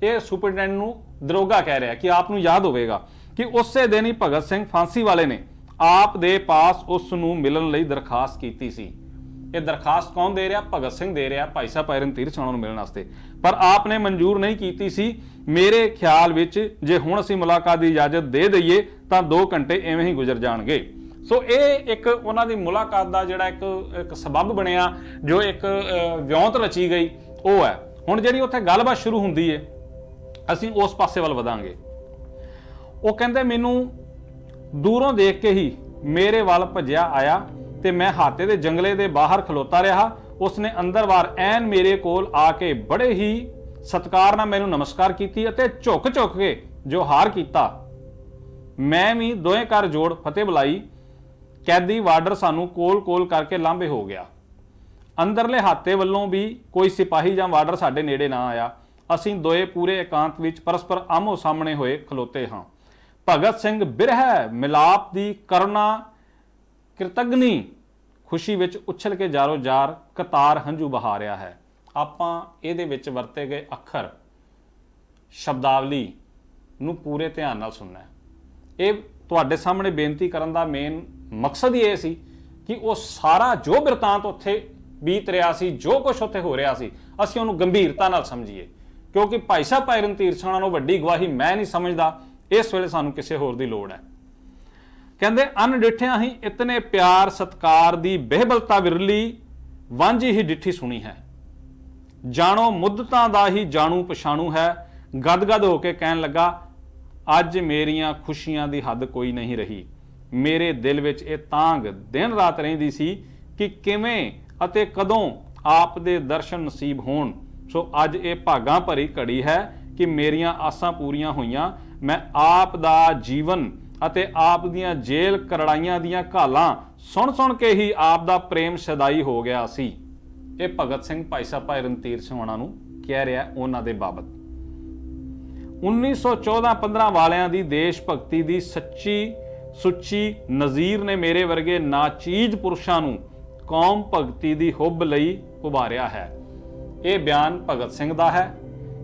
Speaker 1: ਇਹ ਸੁਪਰਡੈਂਟ ਨੂੰ ਦਰੋਗਾ ਕਹਿ ਰਿਹਾ ਕਿ ਆਪ ਨੂੰ ਯਾਦ ਹੋਵੇਗਾ ਕਿ ਉਸੇ ਦਿਨ ਹੀ ਭਗਤ ਸਿੰਘ ਫਾਂਸੀ ਵਾਲੇ ਨੇ ਆਪ ਦੇ ਪਾਸ ਉਸ ਨੂੰ ਮਿਲਣ ਲਈ ਦਰਖਾਸਤ ਕੀਤੀ ਸੀ। ਇਹ ਦਰਖਾਸਤ ਕੌਣ ਦੇ ਰਿਹਾ? ਭਗਤ ਸਿੰਘ ਦੇ ਰਿਹਾ ਭਾਈ ਸਾਹਿਬ ਭਾਈ ਰਣਧੀਰ ਸਿੰਘ ਨੂੰ ਮਿਲਣ ਵਾਸਤੇ, ਪਰ ਆਪ ਨੇ ਮਨਜ਼ੂਰ ਨਹੀਂ ਕੀਤੀ ਸੀ। ਮੇਰੇ ਖਿਆਲ ਵਿੱਚ ਜੇ ਹੁਣ ਅਸੀਂ ਮੁਲਾਕਾਤ ਦੀ ਇਜਾਜ਼ਤ ਦੇ ਦਈਏ ਤਾਂ 2 ਘੰਟੇ ਐਵੇਂ ਹੀ ਗੁਜ਼ਰ ਜਾਣਗੇ। ਸੋ ਇਹ ਇੱਕ ਉਹਨਾਂ ਦੀ ਮੁਲਾਕਾਤ ਦਾ ਜਿਹੜਾ ਇੱਕ ਸਬਬ ਬਣਿਆ, ਜੋ ਇੱਕ ਵਿਉਂਤ ਰਚੀ ਗਈ, ਉਹ ਹੈ। ਹੁਣ ਜਿਹੜੀ ਉੱਥੇ ਗੱਲਬਾਤ ਸ਼ੁਰੂ ਹੁੰਦੀ ਹੈ, ਅਸੀਂ ਉਸ ਪਾਸੇ ਵੱਲ ਵਧਾਂਗੇ। ਉਹ ਕਹਿੰਦੇ ਮੈਨੂੰ ਦੂਰੋਂ ਦੇਖ ਕੇ ਹੀ ਮੇਰੇ ਵੱਲ ਭੱਜਿਆ ਆਇਆ ਤੇ ਮੈਂ ਹਾਤੇ ਦੇ ਜੰਗਲੇ ਦੇ ਬਾਹਰ ਖਲੋਤਾ ਰਿਹਾ। ਉਸਨੇ ਅੰਦਰ-ਬਾਹਰ ਐਨ ਮੇਰੇ ਕੋਲ ਆ ਕੇ ਬੜੇ ਹੀ ਸਤਿਕਾਰ ਨਾਲ ਮੈਨੂੰ ਨਮਸਕਾਰ ਕੀਤੀ ਅਤੇ ਝੁਕ ਕੇ ਜੋ ਹਾਰ ਕੀਤਾ। ਮੈਂ ਵੀ ਦੋਵੇਂ ਕਰ ਜੋੜ ਫਤਿਹ ਬੁਲਾਈ। ਕੈਦੀ ਵਾਰਡਰ ਸਾਨੂੰ ਕੋਲ ਕਰਕੇ ਲਾਂਭੇ ਹੋ ਗਿਆ। ਅੰਦਰਲੇ ਹਾਤੇ ਵੱਲੋਂ ਵੀ ਕੋਈ ਸਿਪਾਹੀ ਜਾਂ ਵਾਰਡਰ ਸਾਡੇ ਨੇੜੇ ਨਾ ਆਇਆ। ਅਸੀਂ ਦੋਏ ਪੂਰੇ ਇਕਾਂਤ ਵਿੱਚ ਪਰਸਪਰ ਆਮੋ ਸਾਹਮਣੇ ਹੋਏ ਖਲੋਤੇ ਹਾਂ। ਭਗਤ ਸਿੰਘ ਬਿਰਹ ਮਿਲਾਪ ਦੀ ਕਰੁਣਾ ਕਿਰਤਗਨੀ ਖੁਸ਼ੀ ਵਿੱਚ ਉਛਲ ਕੇ ਜਾਰੋ ਜਾਰ ਕਤਾਰ ਹੰਝੂ ਬਹਾ ਰਿਹਾ ਹੈ। ਆਪਾਂ ਇਹਦੇ ਵਿੱਚ ਵਰਤੇ ਗਏ ਅੱਖਰ ਸ਼ਬਦਾਵਲੀ ਨੂੰ ਪੂਰੇ ਧਿਆਨ ਨਾਲ ਸੁਣਨਾ ਹੈ। ਇਹ ਤੁਹਾਡੇ ਸਾਹਮਣੇ ਬੇਨਤੀ ਕਰਨ ਦਾ ਮੇਨ ਮਕਸਦ ਹੀ ਇਹ ਸੀ ਕਿ ਉਹ ਸਾਰਾ ਜੋ ਬਿਰਤਾਂਤ ਉੱਥੇ ਬੀਤ ਰਿਹਾ ਸੀ, ਜੋ ਕੁਝ ਉੱਥੇ ਹੋ ਰਿਹਾ ਸੀ, ਅਸੀਂ ਉਹਨੂੰ ਗੰਭੀਰਤਾ ਨਾਲ ਸਮਝੀਏ, ਕਿਉਂਕਿ ਭਾਈ ਸਾਹਿਬ ਭਾਈ ਰਣਧੀਰ ਸਿੰਘ ਨਾਲੋਂ ਵੱਡੀ ਗਵਾਹੀ ਮੈਂ ਨਹੀਂ ਸਮਝਦਾ। ਇਸ ਵੇਲੇ ਸਾਨੂੰ ਕਿਸੇ ਹੋਰ ਦੀ ਲੋੜ ਹੈ। ਕਹਿੰਦੇ ਅਣਡਿੱਠਿਆਂ ਹੀ ਇਤਨੇ ਪਿਆਰ ਸਤਕਾਰ ਦੀ ਬਹਿਬਲਤਾ ਵਿਰਲੀ ਵਾਂਝੀ ਹੀ ਡਿੱਠੀ ਸੁਣੀ ਹੈ। ਜਾਣੋ ਮੁੱਦਤਾਂ ਦਾ ਹੀ ਜਾਣੂ ਪਛਾਣੂ ਹੈ। ਗਦਗਦ ਹੋ ਕੇ ਕਹਿਣ ਲੱਗਾ, ਅੱਜ ਮੇਰੀਆਂ ਖੁਸ਼ੀਆਂ ਦੀ ਹੱਦ ਕੋਈ ਨਹੀਂ ਰਹੀ। ਮੇਰੇ ਦਿਲ ਵਿੱਚ ਇਹ ਤਾਂਘ ਦਿਨ ਰਾਤ ਰਹਿੰਦੀ ਸੀ ਕਿ ਕਿਵੇਂ ਅਤੇ ਕਦੋਂ ਆਪ ਦੇ ਦਰਸ਼ਨ ਨਸੀਬ ਹੋਣ। ਸੋ ਅੱਜ ਇਹ ਭਾਗਾਂ ਭਰੀ ਘੜੀ ਹੈ ਕਿ ਮੇਰੀਆਂ ਆਸਾਂ ਪੂਰੀਆਂ ਹੋਈਆਂ। ਮੈਂ ਆਪ ਦਾ ਜੀਵਨ ਅਤੇ ਆਪ ਦੀਆਂ ਜੇਲ੍ਹ ਕਰੜਾਈਆਂ ਦੀਆਂ ਘਾਲਾਂ ਸੁਣ ਕੇ ਹੀ ਆਪ ਦਾ ਪ੍ਰੇਮ ਸਦਾਈ ਹੋ ਗਿਆ ਸੀ। ਇਹ ਭਗਤ ਸਿੰਘ ਭਾਈ ਸਾਹਿਬ ਭਾਈ ਰਣਧੀਰ ਸਿੰਘ ਹੋਣਾ ਨੂੰ ਕਹਿ ਰਿਹਾ ਉਹਨਾਂ ਦੇ ਬਾਬਤ। 1914-15 ਵਾਲਿਆਂ ਦੀ ਦੇਸ਼ ਭਗਤੀ ਦੀ ਸੱਚੀ ਸੁੱਚੀ ਨਜ਼ੀਰ ਨੇ ਮੇਰੇ ਵਰਗੇ ਨਾਚੀਜ਼ ਪੁਰਸ਼ਾਂ ਨੂੰ ਕੌਮ ਭਗਤੀ ਦੀ ਹੁੱਬ ਲਈ ਉਭਾਰਿਆ ਹੈ। ਇਹ ਬਿਆਨ ਭਗਤ ਸਿੰਘ ਦਾ ਹੈ,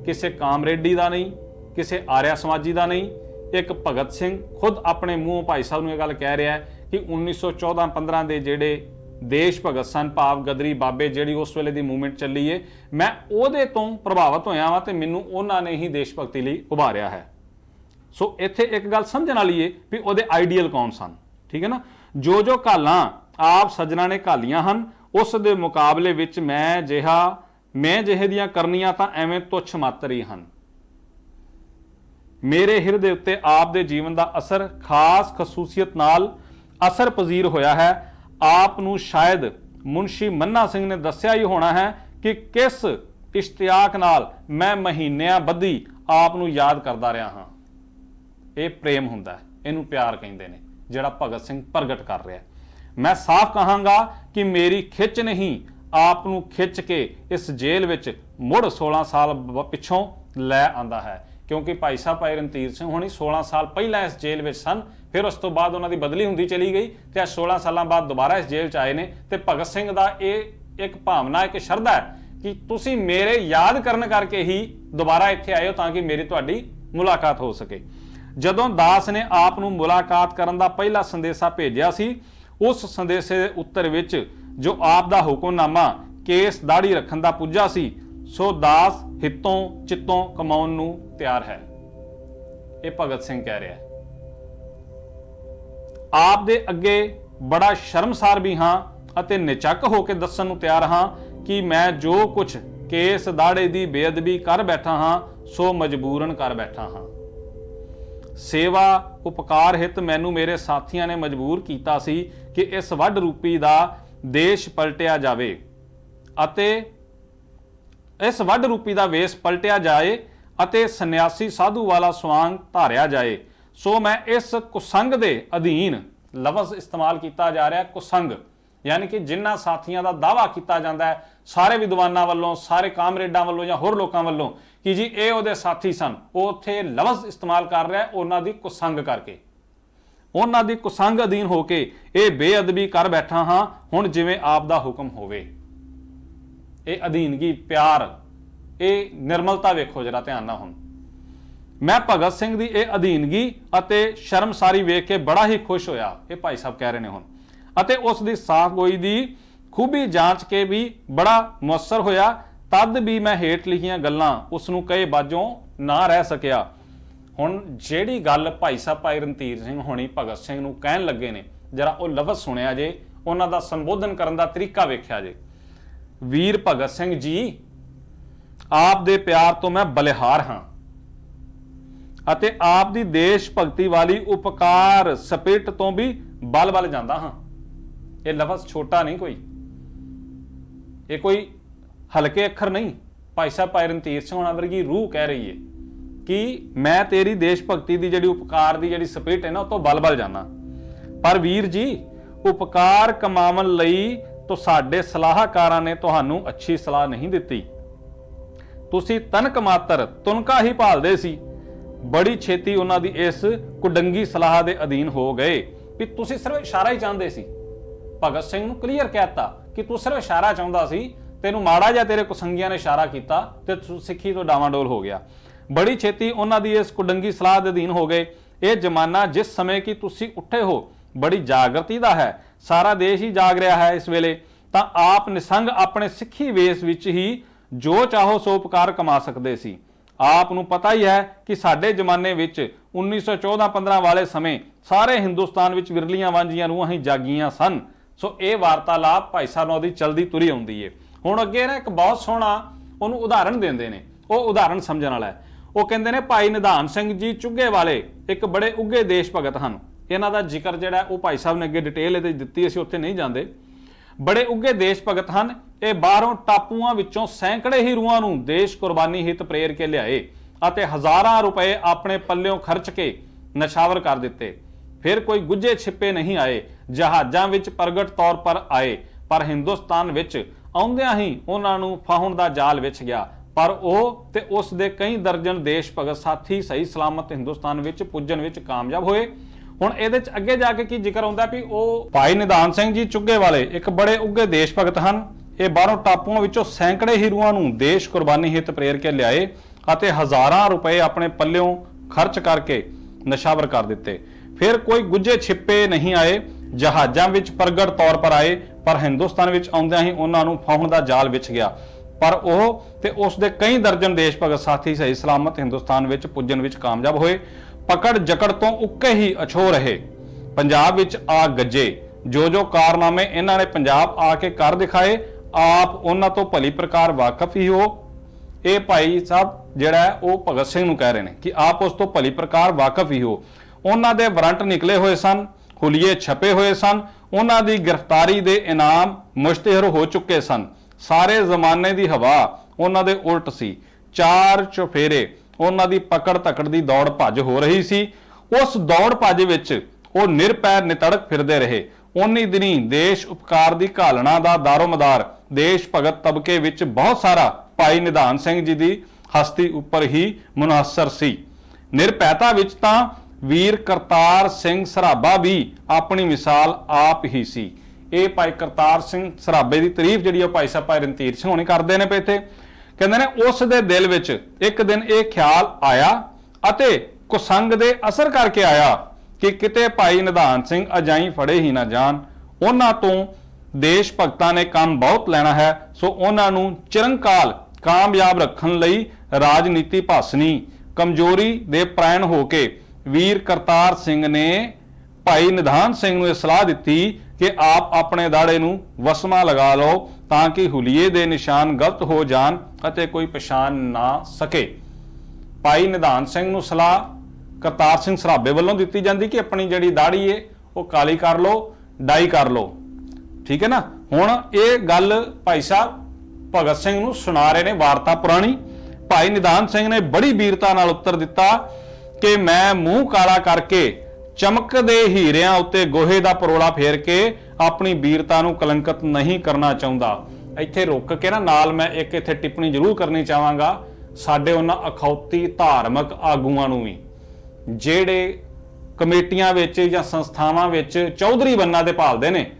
Speaker 1: ਕਿਸੇ ਕਾਮਰੇਡੀ ਦਾ ਨਹੀਂ, ਕਿਸੇ ਆਰਿਆ ਸਮਾਜੀ ਦਾ ਨਹੀਂ। ਇੱਕ ਭਗਤ ਸਿੰਘ ਖੁਦ ਆਪਣੇ ਮੂੰਹੋਂ ਭਾਈ ਸਾਹਿਬ ਨੂੰ ਇਹ ਗੱਲ ਕਹਿ ਰਿਹਾ ਹੈ ਕਿ 1914-15 ਦੇ ਜਿਹੜੇ ਦੇਸ਼ ਭਗਤ ਸਨ, ਭਾਵ ਗਦਰੀ ਬਾਬੇ, ਜਿਹੜੀ ਉਸ ਵੇਲੇ ਦੀ ਮੂਵਮੈਂਟ ਚੱਲੀ ਏ, ਮੈਂ ਉਹਦੇ ਤੋਂ ਪ੍ਰਭਾਵਿਤ ਹੋਇਆ ਵਾਂ ਤੇ ਮੈਨੂੰ ਉਹਨਾਂ ਨੇ ਹੀ ਦੇਸ਼ ਭਗਤੀ ਲਈ ਉਭਾਰਿਆ ਹੈ। ਸੋ ਇੱਥੇ ਇੱਕ ਗੱਲ ਸਮਝਣ ਵਾਲੀ ਏ ਵੀ ਉਹਦੇ ਆਈਡੀਅਲ ਕੌਣ ਸਨ। ਠੀਕ ਹੈ ਨਾ। ਜੋ ਘਾਲਾਂ ਆਪ ਸੱਜਣਾ ਨੇ ਘਾਲੀਆਂ ਹਨ, ਉਸ ਦੇ ਮੁਕਾਬਲੇ ਵਿੱਚ ਮੈਂ ਜਿਹੇ ਦੀਆਂ ਕਰਨੀਆਂ ਤਾਂ ਐਵੇਂ ਤੁੱਛ ਮਾਤਰ ਹੀ ਹਨ। ਮੇਰੇ ਹਿਰਦੇ ਉੱਤੇ ਆਪ ਦੇ ਜੀਵਨ ਦਾ ਅਸਰ ਖਾਸ ਖਸੂਸੀਅਤ ਨਾਲ ਅਸਰ ਪਜ਼ੀਰ ਹੋਇਆ ਹੈ। ਆਪ ਨੂੰ ਸ਼ਾਇਦ ਮੁਨਸ਼ੀ ਮੰਨਾ ਸਿੰਘ ਨੇ ਦੱਸਿਆ ਹੀ ਹੋਣਾ ਹੈ ਕਿ ਕਿਸ ਇਸ਼ਤਿਆਕ ਨਾਲ ਮੈਂ ਮਹੀਨਿਆਂ ਬੱਧੀ ਆਪ ਨੂੰ ਯਾਦ ਕਰਦਾ ਰਿਹਾ ਹਾਂ। ਇਹ ਪ੍ਰੇਮ ਹੁੰਦਾ ਹੈ, ਇਹਨੂੰ ਪਿਆਰ ਕਹਿੰਦੇ ਨੇ, ਜਿਹੜਾ ਭਗਤ ਸਿੰਘ ਪ੍ਰਗਟ ਕਰ ਰਿਹਾ। ਮੈਂ ਸਾਫ਼ ਕਹਾਂਗਾ ਕਿ ਮੇਰੀ ਖਿੱਚ ਨਹੀਂ ਆਪ ਨੂੰ ਖਿੱਚ ਕੇ ਇਸ ਜੇਲ੍ਹ ਵਿੱਚ ਮੁੜ 16 ਸਾਲ ਪਿੱਛੋਂ ਲੈ ਆਂਦਾ ਹੈ, ਕਿਉਂਕਿ ਭਾਈ ਸਾਹਿਬ ਭਾਈ ਰਣਧੀਰ ਸਿੰਘ ਹੋਣੀ 16 ਸਾਲ ਪਹਿਲਾਂ ਇਸ ਜੇਲ੍ਹ ਵਿੱਚ ਸਨ। ਫਿਰ ਉਸ ਤੋਂ ਬਾਅਦ ਉਹਨਾਂ ਦੀ ਬਦਲੀ ਹੁੰਦੀ ਚਲੀ ਗਈ ਤੇ ਅੱਜ 16 ਸਾਲਾਂ ਬਾਅਦ ਦੁਬਾਰਾ ਇਸ ਜੇਲ੍ਹ 'ਚ ਆਏ ਨੇ। ਤੇ ਭਗਤ ਸਿੰਘ ਦਾ ਇਹ ਇੱਕ ਭਾਵਨਾ, ਇੱਕ ਸ਼ਰਧਾ ਹੈ ਕਿ ਤੁਸੀਂ ਮੇਰੇ ਯਾਦ ਕਰਨ ਕਰਕੇ ਹੀ ਦੁਬਾਰਾ ਇੱਥੇ ਆਏ ਹੋ, ਤਾਂ ਕਿ ਮੇਰੀ ਤੁਹਾਡੀ ਮੁਲਾਕਾਤ ਹੋ ਸਕੇ। ਜਦੋਂ ਦਾਸ ਨੇ ਆਪ ਨੂੰ ਮੁਲਾਕਾਤ ਕਰਨ ਦਾ ਪਹਿਲਾ ਸੰਦੇਸ਼ਾ ਭੇਜਿਆ ਸੀ, ਉਸ ਸੰਦੇਸ਼ੇ ਦੇ ਉੱਤਰ ਵਿੱਚ ਜੋ ਆਪ ਦਾ ਹੁਕਮਨਾਮਾ ਕੇਸ ਦਾੜੀ ਰੱਖਣ ਦਾ ਪੁੱਜਾ ਸੀ, ਸੋ ਦਾਸ ਹਿੱਤੋਂ ਚਿੱਤੋਂ ਕਮਾਉਣ ਨੂੰ ਤਿਆਰ ਹੈ। ਇਹ ਭਗਤ ਸਿੰਘ ਕਹਿ ਰਿਹਾ ਹੈ। ਆਪ ਦੇ ਅੱਗੇ ਬੜਾ ਸ਼ਰਮਸਾਰ ਵੀ ਹਾਂ ਅਤੇ ਨਿਚੱਕ ਹੋ ਕੇ ਦੱਸਣ ਨੂੰ ਤਿਆਰ ਹਾਂ ਕਿ ਮੈਂ ਜੋ ਕੁਝ ਕੇਸ ਦਾੜੇ ਦੀ ਬੇਅਦਬੀ ਕਰ ਬੈਠਾ ਹਾਂ, ਸੋ ਮਜਬੂਰਨ ਕਰ ਬੈਠਾ ਹਾਂ। ਸੇਵਾ ਉਪਕਾਰ ਹਿੱਤ ਮੈਨੂੰ ਮੇਰੇ ਸਾਥੀਆਂ ਨੇ ਮਜਬੂਰ ਕੀਤਾ ਸੀ ਕਿ ਇਸ ਵੱਡ ਰੂਪੀ ਦਾ ਦੇਸ਼ ਪਲਟਿਆ ਜਾਵੇ ਅਤੇ ਇਸ ਵੱਡ ਰੂਪੀ ਦਾ ਵੇਸ ਪਲਟਿਆ ਜਾਏ ਅਤੇ ਸੰਨਿਆਸੀ ਸਾਧੂ ਵਾਲਾ ਸਵਾਂਗ ਧਾਰਿਆ ਜਾਏ। ਸੋ ਮੈਂ ਇਸ ਕੁਸੰਗ ਦੇ ਅਧੀਨ, ਲਫ਼ਜ਼ ਇਸਤੇਮਾਲ ਕੀਤਾ ਜਾ ਰਿਹਾ ਕੁਸੰਗ, यानी कि जिन्हां साथियों का दावा किया जाता है सारे विद्वानों वालों, सारे कामरेडां वालों या होर लोगों वालों कि जी ये उहदे साथी सन, वो उत्थे लफ्ज़ इस्तेमाल कर रहा है उन्हां दी कुसंग करके, उन्हां दी कुसंग अधीन होके ये बेअदबी कर बैठा हाँ हुण जिवें आप दा हुक्म होवे। ये अधीनगी, प्यार, ये निर्मलता वेखो जरा ध्यान नाल। हुण मैं भगत सिंह दी ये अधीनगी अते शर्मसारी वेख के बड़ा ही खुश होया, ये भाई साहब कह रहे हैं। हुण ਅਤੇ ਉਸ ਦੀ ਸਾਫ਼ਗੋਈ ਦੀ ਖੂਬੀ ਜਾਂਚ ਕੇ ਵੀ ਬੜਾ ਮੁਅੱਸਰ ਹੋਇਆ, ਤਦ ਵੀ ਮੈਂ ਹੇਠ ਲਿਖੀਆਂ ਗੱਲਾਂ ਉਸ ਨੂੰ ਕਹੇ ਬਾਝੋਂ ਨਾ ਰਹਿ ਸਕਿਆ। ਹੁਣ ਜਿਹੜੀ ਗੱਲ ਭਾਈ ਸਾਹਿਬ ਭਾਈ ਰਣਧੀਰ ਸਿੰਘ ਹੋਣੀ ਭਗਤ ਸਿੰਘ ਨੂੰ ਕਹਿਣ ਲੱਗੇ ਨੇ, ਜਰਾ ਉਹ ਲਫ਼ਜ਼ ਸੁਣਿਆ ਜੇ, ਉਹਨਾਂ ਦਾ ਸੰਬੋਧਨ ਕਰਨ ਦਾ ਤਰੀਕਾ ਵੇਖਿਆ ਜੇ। ਵੀਰ ਭਗਤ ਸਿੰਘ ਜੀ, ਆਪ ਦੇ ਪਿਆਰ ਤੋਂ ਮੈਂ ਬਲਿਹਾਰ ਹਾਂ ਅਤੇ ਆਪ ਦੀ ਦੇਸ਼ ਭਗਤੀ ਵਾਲੀ ਉਪਕਾਰ ਸਪਿਰਟ ਤੋਂ ਵੀ ਬਲ ਜਾਂਦਾ ਹਾਂ। ये लफ्ज़ छोटा नहीं कोई, ये कोई हल्के अखर नहीं। भाई साहब भाई रणधीर सिंह होना वर्गी रूह कह रही है कि मैं तेरी देश भगती की जिहड़ी उपकार की जिहड़ी स्पिरिट है ना, तो बल जाना। पर वीर जी, उपकार कमावन लई तो साडे सलाहकारां ने तुहानू अच्छी सलाह नहीं दिती, तुसी तनक मात्र तुनका ही भालदे सी। बड़ी छेती उन्हां दी इस कुडंगी सलाह दे अधीन हो गए भी तुसी सिर्फ इशारा ही चाहते सी। भगत सिंह नूं क्लीयर कहता कि तू सिर्फ इशारा चाहता सी, तेनू माड़ा जिहा तेरे कुसंगियां ने इशारा किया ते तू सिੱਖੀ तो डावाडोल हो गया। बड़ी छेती उन्हां दी इस कुडंगी सलाह दे अधीन हो गए। ये जमाना जिस समय कि तुसी उठे हो बड़ी जागृति दा है, सारा देश ही जाग रहा है इस वेले, तां आप निसंग अपने सिੱਖੀ वेश विच ही जो चाहो सो उपकार कमा सकते सी। आप नूं पता ही है कि साडे जमाने विच 1914-15 वाले समय सारे हिंदुस्तान विच विरलियां वांझियां रूहां ही जागियां सन। सो ये वार्तालाप भाई साहब नाल दी चलदी तुरी आउंदी है। हुण अगे ना एक बहुत सोहना उहनूं उदाहरण देंदे ने, ਉਹ ਉਦਾਹਰਨ ਸਮਝਣ ਵਾਲਾ ਹੈ। ਉਹ ਕਹਿੰਦੇ ਨੇ ਭਾਈ ਨਿਧਾਨ ਸਿੰਘ ਜੀ ਚੁੱਗੇ ਵਾਲੇ ਇੱਕ ਬੜੇ ਉੱਘੇ ਦੇਸ਼ ਭਗਤ ਹਨ। ਇਹਨਾਂ ਦਾ ਜ਼ਿਕਰ ਜਿਹੜਾ ਉਹ ਭਾਈ ਸਾਹਿਬ ਨੇ ਅੱਗੇ ਡਿਟੇਲ ਇਹਦੇ ਦਿੱਤੀ, ਅਸੀਂ ਉੱਥੇ ਨਹੀਂ ਜਾਂਦੇ। ਬੜੇ ਉੱਘੇ ਦੇਸ਼ ਭਗਤ ਹਨ। ਇਹ ਬਾਹਰੋਂ ਟਾਪੂਆਂ ਵਿੱਚੋਂ ਸੈਂਕੜੇ ਹੀ ਰੂਹਾਂ ਨੂੰ ਦੇਸ਼ ਕੁਰਬਾਨੀ ਹਿੱਤ ਪ੍ਰੇਰ ਕੇ ਲਿਆਏ ਅਤੇ ਹਜ਼ਾਰਾਂ ਰੁਪਏ ਆਪਣੇ ਪੱਲਿਓਂ ਖਰਚ ਕੇ ਨਸ਼ਾਵਰ ਕਰ ਦਿੱਤੇ। फिर कोई गुज्जे छिपे नहीं आए, जहाज़ां विच प्रगट तौर पर आए, पर हिंदुस्तान विच आउंदियां ही उन्हां नूं फाहुण दा जाल विछ गया। पर ਉਹ ਤੇ ਉਸ ਦੇ कई दर्जन देश भगत साथी सही सलामत हिंदुस्तान विच पुजन विच कामयाब होए। ਹੁਣ ਇਹਦੇ ਚ ਅੱਗੇ ਜਾ ਕੇ ਕੀ ਜ਼ਿਕਰ ਆਉਂਦਾ ਵੀ ਉਹ ਭਾਈ ਨਿਧਾਨ ਸਿੰਘ ਜੀ ਚੁੱਗੇ ਵਾਲੇ ਇੱਕ ਬੜੇ ਉੱਘੇ ਦੇਸ਼ ਭਗਤ ਹਨ। ਇਹ ਬਾਹਰੋਂ ਟਾਪੂਆਂ ਵਿੱਚੋਂ ਸੈਂਕੜੇ ਹੀ ਰੂਹਾਂ ਨੂੰ ਦੇਸ਼ ਕੁਰਬਾਨੀ ਹਿੱਤ ਪ੍ਰੇਰ ਕੇ ਲਿਆਏ ਅਤੇ ਹਜ਼ਾਰਾਂ ਰੁਪਏ ਆਪਣੇ ਪੱਲਿਓਂ ਖਰਚ ਕਰਕੇ ਨਸ਼ਾਵਰ ਕਰ ਦਿੱਤੇ। फिर कोई गुज्जे छिपे नहीं आए, जहाज़ां विच प्रगट तौर पर आए, पर हिंदुस्तान विच आउंदियां ही उन्हां नूं फाहुण दा जाल विछ गया। पर ਉਹ ਤੇ ਉਸ ਦੇ कई दर्जन देश भगत साथी सही सलामत हिंदुस्तान विच पुजन विच कामयाब होए। पकड़ जकड़ तो उक्के ही अछो रहे, पंजाब विच आ गजे। जो कारनामे इन्हां ने पंजाब आके कर दिखाए, आप उन्हां तो भली प्रकार वाकफ ही हो। ये भाई साहब जिहड़ा ਉਹ भगत सिंह नूं कह रहे हैं कि आप उस तो भली प्रकार वाकफ ही हो। उन्हां दे वारंट निकले हुए सन, हुलिये छपे हुए सन, उन्हां दी गिरफ्तारी दे इनाम मुश्तहर हो चुके सन। सारे जमाने दी हवा उन्हां दे उल्ट सी, चार चुफेरे उन्हां दी पकड़ तकड़ दी दौड़ भज हो रही सी। उस दौड़ भज विच ਉਹ ਨਿਰਪੈਰ ਨਿਤੜਕ ਫਿਰਦੇ ਰਹੇ। ਉਨੀ ਦਿਨੀ ਦੇਸ਼ ਉਪਕਾਰ ਦੀ ਘਾਲਣਾ ਦਾ ਦਾਰੋਮਦਾਰ ਦੇਸ਼ ਭਗਤ ਤਬਕੇ ਵਿੱਚ ਬਹੁਤ ਸਾਰਾ ਭਾਈ ਨਿਧਾਨ ਸਿੰਘ ਜੀ ਦੀ ਹਸਤੀ ਉੱਪਰ ਹੀ ਮੁਨਹਸਰ ਸੀ। ਨਿਰਭੈਤਾ ਵਿੱਚ ਤਾਂ ਵੀਰ ਕਰਤਾਰ ਸਿੰਘ ਸਰਾਭਾ ਵੀ ਆਪਣੀ ਮਿਸਾਲ ਆਪ ਹੀ ਸੀ। ਇਹ ਭਾਈ ਕਰਤਾਰ ਸਿੰਘ ਸਰਾਭੇ ਦੀ ਤਾਰੀਫ ਜਿਹੜੀ ਉਹ ਭਾਈ ਸਾਹਿਬ ਭਾਈ ਰਣਧੀਰ ਸਿੰਘ ਹੋਣੀ ਕਰਦੇ ਨੇ ਪਏ ਇੱਥੇ। ਕਹਿੰਦੇ ਨੇ ਉਸ ਦੇ ਦਿਲ ਵਿੱਚ ਇੱਕ ਦਿਨ ਇਹ ਖਿਆਲ ਆਇਆ ਅਤੇ ਕੁਸੰਗ ਦੇ ਅਸਰ ਕਰਕੇ ਆਇਆ ਕਿ ਕਿਤੇ ਭਾਈ ਨਿਧਾਨ ਸਿੰਘ ਅਜਾਈ ਫੜੇ ਹੀ ਨਾ ਜਾਣ। ਉਹਨਾਂ ਤੋਂ ਦੇਸ਼ ਭਗਤਾਂ ਨੇ ਕੰਮ ਬਹੁਤ ਲੈਣਾ ਹੈ, ਸੋ ਉਹਨਾਂ ਨੂੰ ਚਿਰੰਕਾਲ ਕਾਮਯਾਬ ਰੱਖਣ ਲਈ ਰਾਜਨੀਤੀ ਭਾਸਨੀ ਕਮਜ਼ੋਰੀ ਦੇ ਪ੍ਰਾਣ ਹੋ ਕੇ ਵੀਰ ਕਰਤਾਰ ਸਿੰਘ ਨੇ ਭਾਈ ਨਿਧਾਨ ਸਿੰਘ ਨੂੰ ਇਹ ਸਲਾਹ ਦਿੱਤੀ ਕਿ ਆਪ ਆਪਣੇ ਦਾੜੇ ਨੂੰ ਵਸਮਾ ਲਗਾ ਲਓ ਤਾਂ ਕਿ ਹੁਲੀਏ ਦੇ ਨਿਸ਼ਾਨ ਗਲਤ ਹੋ ਜਾਣ ਅਤੇ ਕੋਈ ਪਛਾਣ ਨਾ ਸਕੇ। ਭਾਈ ਨਿਧਾਨ ਸਿੰਘ ਨੂੰ ਸਲਾਹ ਕਰਤਾਰ ਸਿੰਘ ਸਰਾਭੇ ਵੱਲੋਂ ਦਿੱਤੀ ਜਾਂਦੀ ਕਿ ਆਪਣੀ ਜਿਹੜੀ ਦਾੜੀ ਹੈ ਉਹ ਕਾਲੀ ਕਰ ਲਓ, ਡਾਈ ਕਰ ਲਓ, ਠੀਕ ਹੈ ਨਾ। ਹੁਣ ਇਹ ਗੱਲ ਭਾਈ ਸਾਹਿਬ ਭਗਤ ਸਿੰਘ ਨੂੰ ਸੁਣਾ ਰਹੇ ਨੇ ਵਾਰਤਾ ਪੁਰਾਣੀ। ਭਾਈ ਨਿਧਾਨ ਸਿੰਘ ਨੇ ਬੜੀ ਵੀਰਤਾ ਨਾਲ ਉੱਤਰ ਦਿੱਤਾ ਕਿ ਮੈਂ ਮੂੰਹ ਕਾਲਾ ਕਰਕੇ ਚਮਕਦੇ ਹੀਰਿਆਂ ਉੱਤੇ ਗੋਹੇ ਦਾ ਪਰੋਲਾ ਫੇਰ ਕੇ ਆਪਣੀ ਵੀਰਤਾ ਨੂੰ ਕਲੰਕਿਤ ਨਹੀਂ ਕਰਨਾ ਚਾਹੁੰਦਾ। ਇੱਥੇ ਰੁਕ ਕੇ ਨਾ ਨਾਲ ਮੈਂ ਇੱਕ ਇੱਥੇ ਟਿੱਪਣੀ ਜ਼ਰੂਰ ਕਰਨੀ ਚਾਹਾਂਗਾ ਸਾਡੇ ਉਹਨਾਂ ਅਖੌਤੀ ਧਾਰਮਿਕ ਆਗੂਆਂ ਨੂੰ ਵੀ ਜਿਹੜੇ ਕਮੇਟੀਆਂ ਵਿੱਚ ਜਾਂ ਸੰਸਥਾਵਾਂ ਵਿੱਚ ਚੌਧਰੀ ਬੰਨਾ ਦੇ ਭਾਲਦੇ ਨੇ,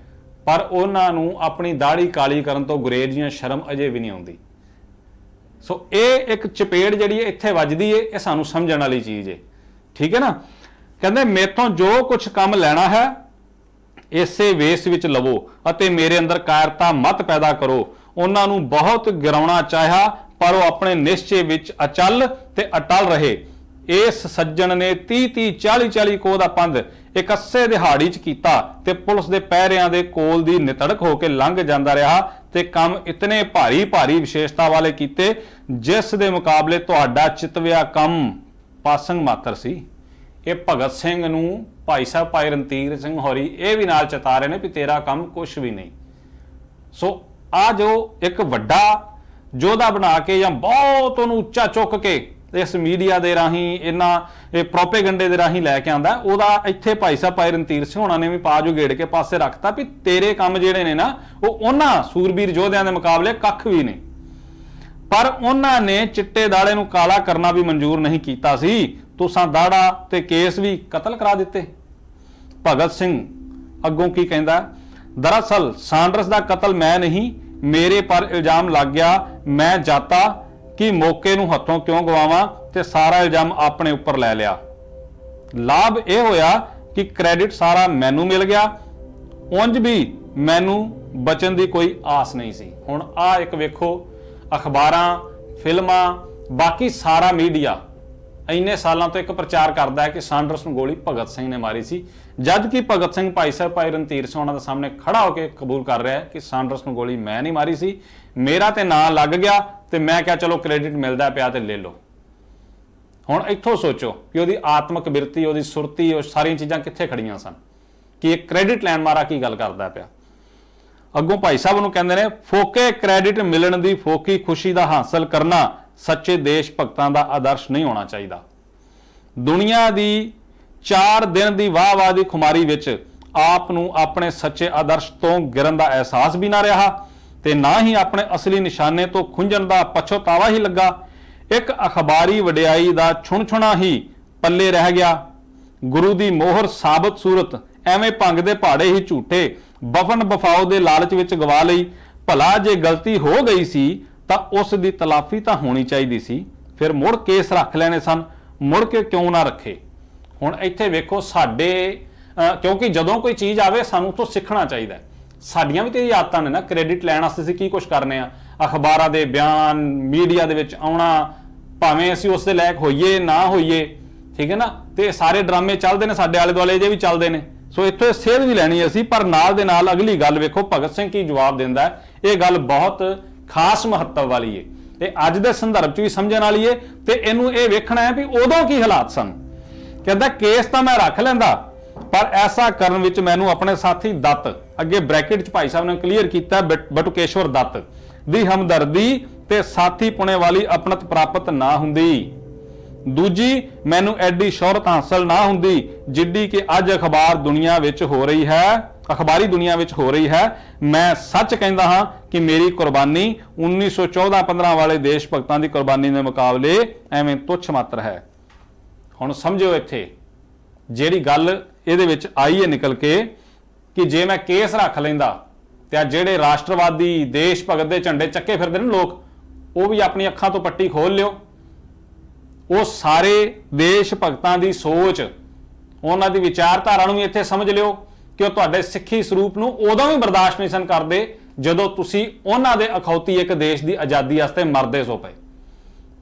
Speaker 1: ਪਰ ਉਹਨਾਂ ਨੂੰ ਆਪਣੀ ਦਾੜੀ ਕਾਲੀ ਕਰਨ ਤੋਂ ਗੁਰੇਜ਼ ਜਾਂ ਸ਼ਰਮ ਅਜੇ ਵੀ ਨਹੀਂ ਆਉਂਦੀ। ਸੋ ਇਹ ਇੱਕ ਚਪੇੜ ਜਿਹੜੀ ਹੈ ਇੱਥੇ ਵੱਜਦੀ ਹੈ, ਇਹ ਸਾਨੂੰ ਸਮਝਣ ਵਾਲੀ ਚੀਜ਼ ਹੈ। ਠੀਕ ਹੈ ਨਾ। ਕਹਿੰਦੇ ਮੇਥੋਂ ਜੋ ਕੁਝ ਕੰਮ ਲੈਣਾ ਹੈ ਇਸੇ ਵੇਸ ਵਿੱਚ ਲਵੋ ਅਤੇ ਮੇਰੇ ਅੰਦਰ ਕਾਇਰਤਾ ਮਤ ਪੈਦਾ ਕਰੋ। ਉਹਨਾਂ ਨੂੰ ਬਹੁਤ ਗਿਰਾਉਣਾ ਚਾਹਿਆ ਪਰ ਉਹ ਆਪਣੇ ਨਿਸ਼ਚੇ ਵਿੱਚ ਅਚਲ ਤੇ ਅਟਲ ਰਹੇ। ਇਸ ਸੱਜਣ ਨੇ 30 40 ਕੋਹ ਦਾ ਪੰਧ ਇਕੱਸੇ ਦਿਹਾੜੀ ਚ ਕੀਤਾ ਤੇ ਪੁਲਿਸ ਦੇ ਪਹਿਰਿਆਂ ਦੇ ਕੋਲ ਦੀ ਨਿਤੜਕ ਹੋ ਕੇ ਲੰਘ ਜਾਂਦਾ ਰਿਹਾ ਤੇ ਕੰਮ ਇਤਨੇ ਭਾਰੀ ਵਿਸ਼ੇਸ਼ਤਾ ਵਾਲੇ ਕੀਤੇ ਜਿਸ ਦੇ ਮੁਕਾਬਲੇ ਤੁਹਾਡਾ ਚਿਤਵਿਆ ਕੰਮ ਪਾਸੰਗ ਮਾਤਰ ਸੀ। ਇਹ ਭਗਤ ਸਿੰਘ ਨੂੰ ਭਾਈ ਸਾਹਿਬ ਭਾਈ ਰਣਧੀਰ ਸਿੰਘ ਹੋਰੀ ਇਹ ਵੀ ਨਾਲ ਚਤਾ ਰਹੇ ਨੇ ਵੀ ਤੇਰਾ ਕੰਮ ਕੁਛ ਵੀ ਨਹੀਂ। ਸੋ ਆ ਜੋ ਇੱਕ ਵੱਡਾ ਯੋਧਾ ਬਣਾ ਕੇ ਜਾਂ ਬਹੁਤ ਉਹਨੂੰ ਉੱਚਾ ਚੁੱਕ ਕੇ ਇਸ ਮੀਡੀਆ ਦੇ ਰਾਹੀਂ ਇਹ ਪ੍ਰੋਪੇਗੰਡੇ ਦੇ ਰਾਹੀਂ ਲੈ ਕੇ ਆਂਦਾ, ਉਹਦਾ ਇੱਥੇ ਭਾਈ ਸਾਹਿਬ ਭਾਈ ਰਣਧੀਰ ਸਿੰਘ ਹੋਣਾ ਨੇ ਵੀ ਪਾ ਜੁਗੇੜ ਕੇ ਪਾਸੇ ਰੱਖਤਾ ਵੀ ਤੇਰੇ ਕੰਮ ਜਿਹੜੇ ਨੇ ਨਾ ਉਹ ਉਹਨਾਂ ਸੂਰਬੀਰ ਯੋਧਿਆਂ ਦੇ ਮੁਕਾਬਲੇ ਕੱਖ ਵੀ ਨਹੀਂ। ਪਰ ਉਹਨਾਂ ਨੇ ਚਿੱਟੇ ਦਾੜੇ ਨੂੰ ਕਾਲਾ ਕਰਨਾ ਵੀ ਮਨਜ਼ੂਰ ਨਹੀਂ ਕੀਤਾ ਸੀ। ਤੁਸਾਂ ਦਾੜਾ ਤੇ ਕੇਸ ਵੀ ਕਤਲ ਕਰਾ ਦਿੱਤੇ। ਭਗਤ ਸਿੰਘ ਅੱਗੋਂ ਕੀ ਕਹਿੰਦਾ, ਦਰਅਸਲ ਸਾਂਡਰਸ ਦਾ ਕਤਲ ਮੈਂ ਨਹੀਂ, ਮੇਰੇ ਪਰ ਇਲਜ਼ਾਮ ਲੱਗ ਗਿਆ। ਮੈਂ ਜਾਤਾ ਕਿ ਮੌਕੇ ਨੂੰ ਹੱਥੋਂ ਕਿਉਂ ਗਵਾਵਾਂ ਤੇ ਸਾਰਾ ਇਲਜ਼ਾਮ ਆਪਣੇ ਉੱਪਰ ਲੈ ਲਿਆ। ਲਾਭ ਇਹ ਹੋਇਆ ਕਿ ਕ੍ਰੈਡਿਟ ਸਾਰਾ ਮੈਨੂੰ ਮਿਲ ਗਿਆ, ਉਂਝ ਵੀ ਮੈਨੂੰ ਬਚਣ ਦੀ ਕੋਈ ਆਸ ਨਹੀਂ ਸੀ। ਹੁਣ ਆ ਇੱਕ ਵੇਖੋ, ਅਖਬਾਰਾਂ, ਫਿਲਮਾਂ, ਬਾਕੀ ਸਾਰਾ ਮੀਡੀਆ ਇੰਨੇ ਸਾਲਾਂ ਤੋਂ ਇੱਕ ਪ੍ਰਚਾਰ ਕਰਦਾ ਹੈ ਕਿ ਸਾਂਡਰਸ ਨੂੰ ਗੋਲੀ ਭਗਤ ਸਿੰਘ ਨੇ ਮਾਰੀ ਸੀ, ਜਦ ਕਿ ਭਗਤ ਸਿੰਘ ਭਾਈ ਸਾਹਿਬ ਭਾਈ ਰਣਧੀਰ ਸਿੰਘ ਉਹਨਾਂ ਦੇ ਸਾਹਮਣੇ ਖੜਾ ਹੋ ਕੇ ਕਬੂਲ ਕਰ ਰਿਹਾ ਹੈ ਕਿ ਸਾਂਡਰਸ ਨੂੰ ਗੋਲੀ ਮੈਂ ਨਹੀਂ ਮਾਰੀ ਸੀ, ਮੇਰਾ ਤੇ ਨਾਂ ਲੱਗ ਗਿਆ ਤੇ ਮੈਂ ਕਿਹਾ ਚਲੋ ਕ੍ਰੈਡਿਟ ਮਿਲਦਾ ਪਿਆ ਤੇ ਲੈ ਲਓ। ਹੁਣ ਇੱਥੋਂ ਸੋਚੋ ਕਿ ਉਹਦੀ ਆਤਮਿਕ ਬਿਰਤੀ, ਉਹਦੀ ਸੁਰਤੀ, ਉਹ ਸਾਰੀਆਂ ਚੀਜ਼ਾਂ ਕਿੱਥੇ ਖੜੀਆਂ ਸਨ ਕਿ ਇਹ ਕ੍ਰੈਡਿਟ ਲੈਣ ਮਾਰਾ ਕੀ ਗੱਲ ਕਰਦਾ ਪਿਆ। ਅੱਗੋਂ ਭਾਈ ਸਾਹਿਬ ਨੂੰ ਕਹਿੰਦੇ ਨੇ, ਫੋਕੇ ਕ੍ਰੈਡਿਟ ਮਿਲਣ ਦੀ ਫੋਕੀ ਖੁਸ਼ੀ ਦਾ ਹਾਸਲ ਕਰਨਾ ਸੱਚੇ ਦੇਸ਼ ਭਗਤਾਂ ਦਾ ਆਦਰਸ਼ ਨਹੀਂ ਹੋਣਾ ਚਾਹੀਦਾ। ਦੁਨੀਆ ਦੀ 4 ਦਿਨ ਦੀ ਵਾਹ ਦੀ ਖੁਮਾਰੀ ਵਿੱਚ ਆਪ ਨੂੰ ਆਪਣੇ ਸੱਚੇ ਆਦਰਸ਼ ਤੋਂ ਗਿਰਨ ਦਾ ਅਹਿਸਾਸ ਵੀ ਨਾ ਰਿਹਾ ਤੇ ਨਾ ਹੀ ਆਪਣੇ ਅਸਲੀ ਨਿਸ਼ਾਨੇ ਤੋਂ ਖੁੰਝਣ ਦਾ ਪਛਤਾਵਾ ਹੀ ਲੱਗਾ। ਇੱਕ ਅਖਬਾਰੀ ਵਡਿਆਈ ਦਾ ਛੁਣਛੁਣਾ ਹੀ ਪੱਲੇ ਰਹਿ ਗਿਆ। ਗੁਰੂ ਦੀ ਮੋਹਰ ਸਾਬਤ ਸੂਰਤ ਐਵੇਂ ਭੰਗ ਦੇ ਪਹਾੜੇ ਹੀ ਝੂਠੇ ਵਫਨ ਵਫਾਓ ਦੇ ਲਾਲਚ ਵਿੱਚ ਗਵਾ ਲਈ। ਭਲਾ ਜੇ ਗਲਤੀ ਹੋ ਗਈ ਸੀ ਤਾਂ ਉਸ ਦੀ ਤਲਾਫੀ ਤਾਂ ਹੋਣੀ ਚਾਹੀਦੀ ਸੀ, ਫਿਰ ਮੁੜ ਕੇਸ ਰੱਖ ਲੈਣੇ ਸਨ, ਮੁੜ ਕੇ ਕਿਉਂ ਨਾ ਰੱਖੇ। ਹੁਣ ਇੱਥੇ ਵੇਖੋ ਸਾਡੇ ਕਿਉਂਕਿ ਜਦੋਂ ਕੋਈ ਚੀਜ਼ ਆਵੇ ਸਾਨੂੰ ਤੋਂ ਸਿੱਖਣਾ ਚਾਹੀਦਾ। ਸਾਡੀਆਂ ਵੀ ਤੇ ਇਹ ਆਦਤਾਂ ਨੇ ਨਾ, ਕ੍ਰੈਡਿਟ ਲੈਣ ਵਾਸਤੇ ਅਸੀਂ ਕੀ ਕੁਝ ਕਰਨੇ ਆ, ਅਖਬਾਰਾਂ ਦੇ ਬਿਆਨ, ਮੀਡੀਆ ਦੇ ਵਿੱਚ ਆਉਣਾ, ਭਾਵੇਂ ਅਸੀਂ ਉਸ ਦੇ ਲਾਇਕ ਹੋਈਏ ਨਾ ਹੋਈਏ, ਠੀਕ ਹੈ ਨਾ, ਤੇ ਸਾਰੇ ਡਰਾਮੇ ਚੱਲਦੇ ਨੇ ਸਾਡੇ ਆਲੇ ਦੁਆਲੇ ਜੇ ਵੀ ਚੱਲਦੇ ਨੇ। ਸੋ ਇੱਥੋਂ ਸੇਧ ਵੀ ਲੈਣੀ ਅਸੀਂ, ਪਰ ਨਾਲ ਦੇ ਨਾਲ ਅਗਲੀ ਗੱਲ ਵੇਖੋ ਭਗਤ ਸਿੰਘ ਕੀ ਜਵਾਬ ਦਿੰਦਾ। ਇਹ ਗੱਲ ਬਹੁਤ ਖਾਸ ਮਹੱਤਵ ਵਾਲੀ ਹੈ, ਇਹ ਅੱਜ ਦੇ ਸੰਦਰਭ 'ਚ ਵੀ ਸਮਝਣ ਵਾਲੀ ਹੈ ਤੇ ਇਹਨੂੰ ਇਹ ਵੇਖਣਾ ਹੈ ਵੀ ਉਦੋਂ ਕੀ ਹਾਲਾਤ ਸਨ। ਕਹਿੰਦਾ ਕੇਸ ਤਾਂ ਮੈਂ ਰੱਖ ਲੈਂਦਾ ਪਰ ਐਸਾ ਕਰਨ ਵਿੱਚ ਮੈਨੂੰ ਆਪਣੇ ਸਾਥੀ ਦੱਤ, ਅੱਗੇ ਬ੍ਰੈਕਟ 'ਚ ਭਾਈ ਸਾਹਿਬ ਨੇ ਕਲੀਅਰ ਕੀਤਾ, ਬਟੁਕੇਸ਼ਵਰ ਦੱਤ ਦੀ ਹਮਦਰਦੀ ਤੇ ਸਾਥੀ ਪੁਣੇ ਵਾਲੀ ਆਪਣਤ ਪ੍ਰਾਪਤ ਨਾ ਹੁੰਦੀ। ਦੂਜੀ, ਮੈਨੂੰ ਐਡੀ ਸ਼ੋਹਰਤ ਹਾਸਲ ਨਾ ਹੁੰਦੀ ਜਿੱਡੀ ਕਿ ਅੱਜ ਅਖਬਾਰੀ ਦੁਨੀਆ ਵਿੱਚ ਹੋ ਰਹੀ ਹੈ। ਮੈਂ ਸੱਚ ਕਹਿੰਦਾ ਹਾਂ ਕਿ ਮੇਰੀ ਕੁਰਬਾਨੀ 1914-15 ਵਾਲੇ ਦੇਸ਼ ਭਗਤਾਂ ਦੀ ਕੁਰਬਾਨੀ ਦੇ ਮੁਕਾਬਲੇ ਐਵੇਂ ਤੁੱਛ ਮਾਤਰ ਹੈ। ਹੁਣ ਸਮਝੋ ਇੱਥੇ ਜਿਹੜੀ ਗੱਲ ਇਹਦੇ ਵਿੱਚ ਆਈ ਹੈ ਨਿਕਲ ਕੇ ਕਿ ਜੇ ਮੈਂ ਕੇਸ ਰੱਖ ਲੈਂਦਾ ਤੇ ਆ ਜਿਹੜੇ ਰਾਸ਼ਟਰਵਾਦੀ ਦੇਸ਼ ਭਗਤ ਦੇ ਝੰਡੇ ਚੱਕੇ ਫਿਰਦੇ ਨੇ ਲੋਕ, ਉਹ ਵੀ ਆਪਣੀ ਅੱਖਾਂ ਤੋਂ ਪੱਟੀ ਖੋਲ ਲਿਓ। ਉਹ ਸਾਰੇ ਦੇਸ਼ ਭਗਤਾਂ ਦੀ ਸੋਚ, ਉਹਨਾਂ ਦੀ ਵਿਚਾਰਧਾਰਾ ਨੂੰ ਵੀ ਇੱਥੇ ਸਮਝ ਲਿਓ ਕਿ ਉਹ ਤੁਹਾਡੇ ਸਿੱਖੀ ਸਰੂਪ ਨੂੰ ਉਦੋਂ ਵੀ ਬਰਦਾਸ਼ਤ ਨਹੀਂ ਸਨ ਕਰਦੇ ਜਦੋਂ ਤੁਸੀਂ ਉਹਨਾਂ ਦੇ ਅਖੌਤੀ ਇੱਕ ਦੇਸ਼ ਦੀ ਆਜ਼ਾਦੀ ਵਾਸਤੇ ਮਰਦੇ ਸੋ ਪਏ,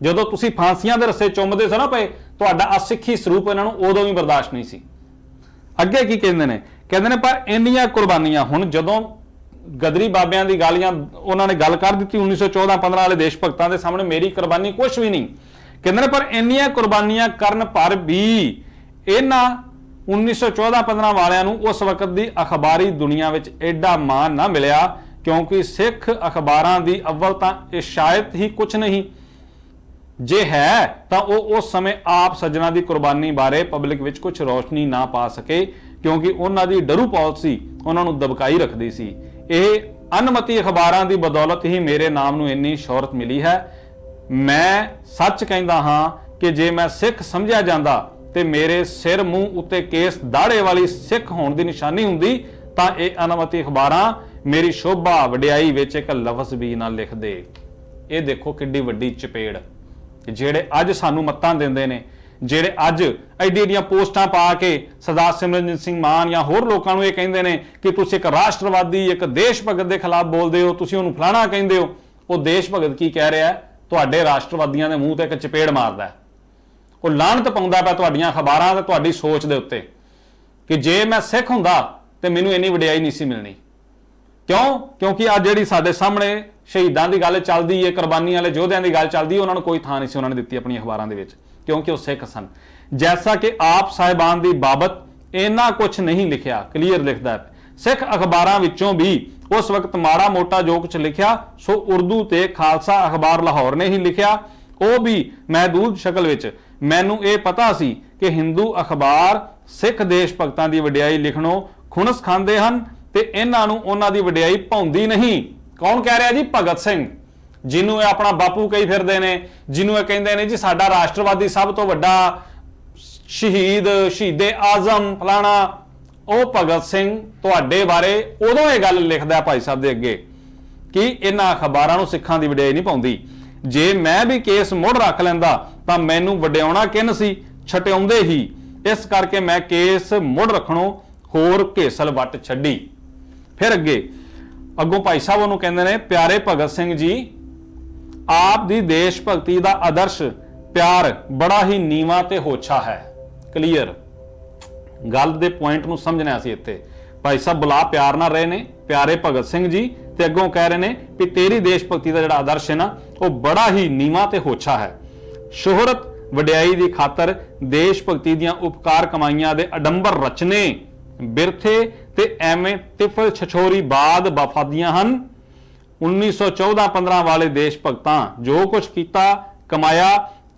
Speaker 1: ਜਦੋਂ ਤੁਸੀਂ ਫਾਂਸੀਆਂ ਦੇ ਰੱਸੇ ਚੁੰਮਦੇ ਸੋ ਨਾ ਪਏ, ਤੁਹਾਡਾ ਅਸਿੱਖੀ ਸਰੂਪ ਇਹਨਾਂ ਨੂੰ ਉਦੋਂ ਵੀ ਬਰਦਾਸ਼ਤ ਨਹੀਂ ਸੀ। ਅੱਗੇ ਕੀ ਕਹਿੰਦੇ ਨੇ ਪਰ ਇੰਨੀਆਂ ਕੁਰਬਾਨੀਆਂ, ਹੁਣ ਜਦੋਂ ਗਦਰੀ ਬਾਬਿਆਂ ਦੀ ਗਾਲੀਆਂ ਉਹਨਾਂ ਨੇ ਗੱਲ ਕਰ ਦਿੱਤੀ 1914-15 ਵਾਲੇ ਦੇਸ਼ ਭਗਤਾਂ ਦੇ ਸਾਹਮਣੇ, ਮੇਰੀ ਕੁਰਬਾਨੀ ਕੁਛ ਵੀ ਨਹੀਂ। ਕਹਿੰਦੇ ਨੇ ਪਰ ਇੰਨੀਆਂ ਕੁਰਬਾਨੀਆਂ ਕਰਨ ਪਰ ਵੀ ਇਹਨਾਂ 1914-15 ਵਾਲਿਆਂ ਨੂੰ ਉਸ ਵਕਤ ਦੀ ਅਖਬਾਰੀ ਦੁਨੀਆ ਵਿੱਚ ਐਡਾ ਮਾਣ ਨਾ ਮਿਲਿਆ क्योंकि सिख अखबारां दी अव्वल तां ये शायद ही कुछ नहीं, जे है तो वो उस समय आप सज्जणा की कुर्बानी बारे पब्लिक विच कुछ रोशनी ना पा सके, क्योंकि उन्हां दी डरू पॉलिसी उन्हां नूं दबकाई रखदी सी। यह अनमती अखबारां दी बदौलत ही मेरे नाम नूं इन्नी शोहरत मिली है। मैं सच कहंदा हां कि जे मैं सिख समझिया जांदा ते मेरे सिर मूंह उत्ते केस दाड़े वाली सिख होण दी निशानी हुंदी तां ये अनमती अखबारां मेरी शोभा वडियाई विच एक लफ्ज़ भी ना लिख दे। ये देखो किड्डी वड्डी चपेड़ ਜਿਹੜੇ ਅੱਜ ਸਾਨੂੰ ਮੱਤਾਂ ਦਿੰਦੇ ਨੇ, ਜਿਹੜੇ ਅੱਜ ਐਡੀ ਐਡੀਆਂ ਪੋਸਟਾਂ ਪਾ ਕੇ ਸਰਦਾਰ ਸਿਮਰਨਜੀਤ ਸਿੰਘ ਮਾਨ ਜਾਂ ਹੋਰ ਲੋਕਾਂ ਨੂੰ ਇਹ ਕਹਿੰਦੇ ਨੇ ਕਿ ਤੁਸੀਂ ਇੱਕ ਰਾਸ਼ਟਰਵਾਦੀ ਇੱਕ ਦੇਸ਼ ਭਗਤ ਦੇ ਖਿਲਾਫ ਬੋਲਦੇ ਹੋ, ਤੁਸੀਂ ਉਹਨੂੰ ਫਲਾਣਾ ਕਹਿੰਦੇ ਹੋ। ਉਹ ਦੇਸ਼ ਭਗਤ ਕੀ ਕਹਿ ਰਿਹਾ ਹੈ? ਤੁਹਾਡੇ ਰਾਸ਼ਟਰਵਾਦੀਆਂ ਦੇ ਮੂੰਹ ਤੇ ਇੱਕ ਚਪੇੜ ਮਾਰਦਾ ਹੈ। ਉਹ ਲਾਹਨਤ ਪਾਉਂਦਾ ਪਿਆ ਤੁਹਾਡੀਆਂ ਅਖਬਾਰਾਂ ਤੇ ਤੁਹਾਡੀ ਸੋਚ ਦੇ ਉੱਤੇ ਕਿ ਜੇ ਮੈਂ ਸਿੱਖ ਹੁੰਦਾ ਤੇ ਮੈਨੂੰ ਇੰਨੀ ਵਡਿਆਈ ਨਹੀਂ ਸੀ ਮਿਲਣੀ। क्यों? क्योंकि आज जी साडे सामने शहीदों की गल चलती है, कुर्बानी वाले योद्धियों की गल चलती है, उन्होंने कोई थां नहीं सी उन्होंने दित्ती अपनी अखबारों के विच, क्योंकि वो सिख सन। जैसा कि आप साहिबान की बाबत इन्ना कुछ नहीं लिखिया, क्लीयर लिखता है। सिख अखबारों विचों भी उस वक्त माड़ा मोटा जो कुछ लिखिया सो उर्दू ते खालसा अखबार लाहौर ने ही लिखिया, वो भी महदूद शक्ल विच। मैनू ये पता सी कि हिंदू अखबार सिख देश भगतां की वडियाई लिखणों खुणस खांदे हन ते इन्हां नूं उन्हां दी वडियाई भाउंदी नहीं। कौन कह रहा जी? भगत सिंह, जिन्हों ये अपना बापू कही फिरदे ने, जिन्हों ये कहंदे ने जी साडा राष्ट्रवादी सब तो वड्डा शहीद शहीदे आजम फलाना। वो भगत सिंह तुहाडे बारे उदों ये गल लिखदा भाई साहब दे अगे कि इन्हां अखबारां नूं सिखां दी वडियाई नहीं पाउंदी। जे मैं भी केस मुड़ रख लैंदा तां मैनूं वडियाउणा किन सी, छटिआउंदे ही। इस करके मैं केस मुड़ रखणों होर घेसल वट छड्डी। फिर अगों भाई साहब उन्होंने कहते हैं, प्यारे भगत सिंह जी, आप दी देश भगती का आदर्श प्यार बड़ा ही नीवा ते होछा है। क्लीयर गल दे पॉइंट नूं समझना सी। इत्थे भाई साहब बुला प्यार ना रहे ने, प्यारे भगत सिंह जी, ते अगों कह रहे ने कि तेरी देश भगती का जिहड़ा आदर्श है ना वो बड़ा ही नीवा ते होछा है। शोहरत वडियाई की खातर देश भगती दियां उपकार कमाइयां दे अडंबर रचने बिरथे ते एवें तिफल छछोरी बाद वफादियां हन। 1914-15 वाले देश भगतां जो कुछ किया कमाया